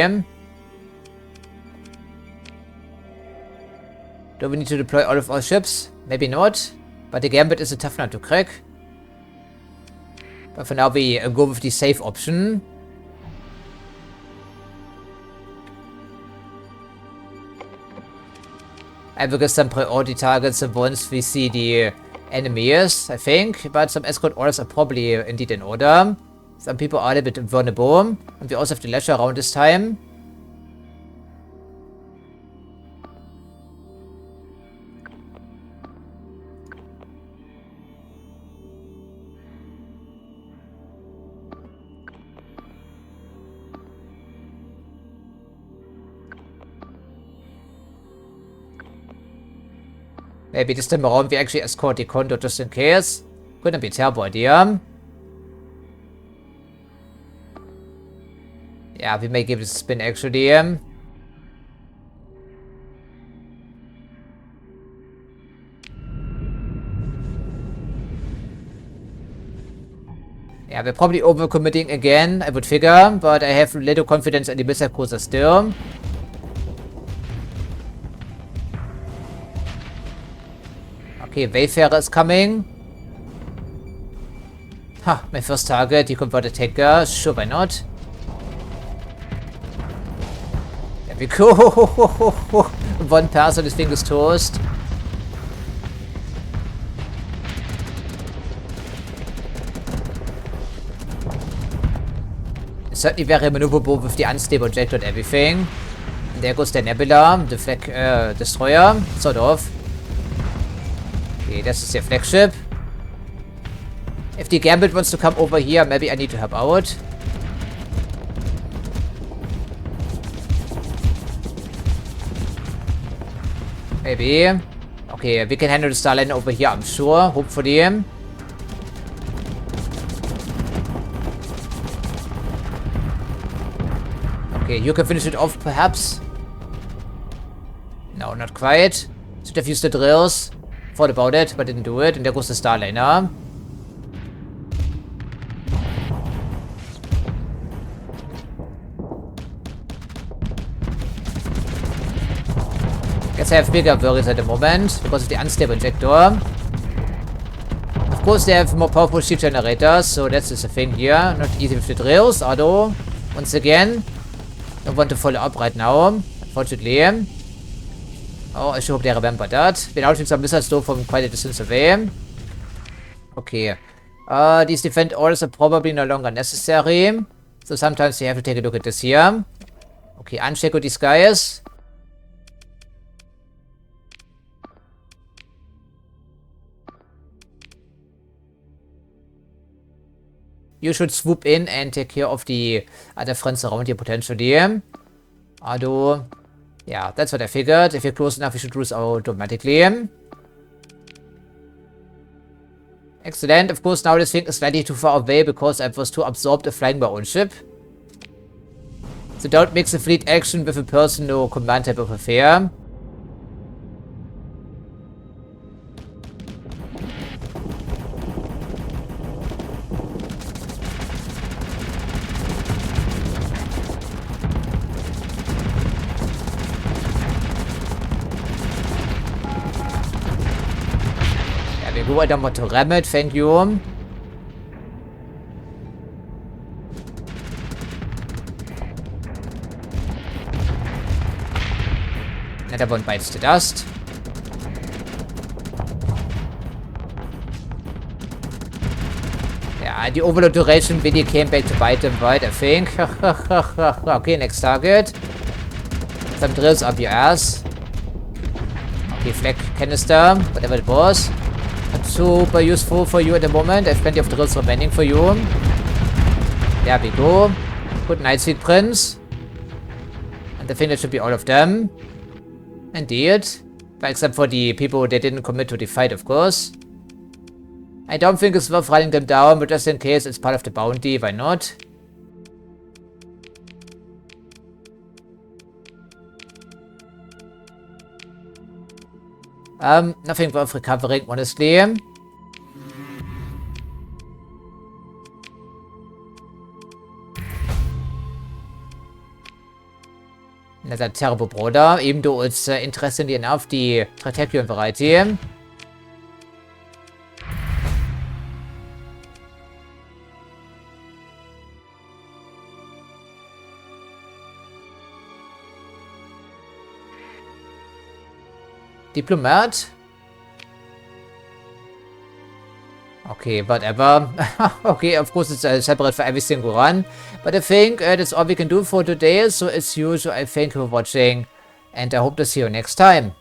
Do we need to deploy all of our ships? Maybe not. But the gambit is a tough nut to crack. But for now we go with the safe option. I will get some priority targets once we see the enemies, I think. But some escort orders are probably indeed in order. Some people are a bit vulnerable. And we also have the leisure around this time. Maybe this time around we actually escort the Condor just in case. Couldn't be a terrible idea. Yeah, we may give it a spin actually. Yeah, we're probably overcommitting again, I would figure. But I have little confidence in the missile cruiser still. Okay, Wayfarer is coming. Ha, my first target, the converted tanker. Sure, why not? There we go. One person, his fingers toast. It's certainly very maneuverable with the unstable ejector and everything. And there goes the Nebula, the flag destroyer, sort of. Okay, this is their flagship. If the Gambit wants to come over here, maybe I need to help out. Maybe. Okay, we can handle the Starline over here, I'm sure. Hopefully. Okay, you can finish it off, perhaps. No, not quite. Should have used the drills. Thought about it, but didn't do it. And there goes the Starliner. Guess I have bigger worries at the moment because of the unstable injector. Of course, they have more powerful shield generators, so that's just a thing here. Not easy with the drills, although, once again, don't want to follow up right now, unfortunately. Oh, I should hope they remember that. Been outing some missiles though from quite a distance away. Okay. These defend orders are probably no longer necessary. So sometimes you have to take a look at this here. Okay, unshake these guys. You should swoop in and take care of the other friends around here potentially. Although, yeah, that's what I figured. If you're close enough, you should do this automatically. Excellent. Of course, now this thing is slightly too far away because I was too absorbed in flying my own ship. So don't mix a fleet action with a personal command type of affair. I don't want to ram it, thank you. Another one bites the dust. Yeah, the overload duration really came back to bite them, right, I think. Okay, next target. Some drills up your ass. Okay, flag canister, whatever it was. Not super useful for you at the moment. I have plenty of drills remaining for you. There we go. Good night, sweet prince. And I think that should be all of them. Indeed. Except for the people that didn't commit to the fight, of course. I don't think it's worth running them down, but just in case it's part of the bounty, why not? Nothing worth recovering, honestly. Another terrible brother, even though it's interestingly enough the Tritacrian variety. Diplomat? Okay, whatever. Okay, of course it's separate for every single run. But I think that's all we can do for today. So as usual, I thank you for watching. And I hope to see you next time.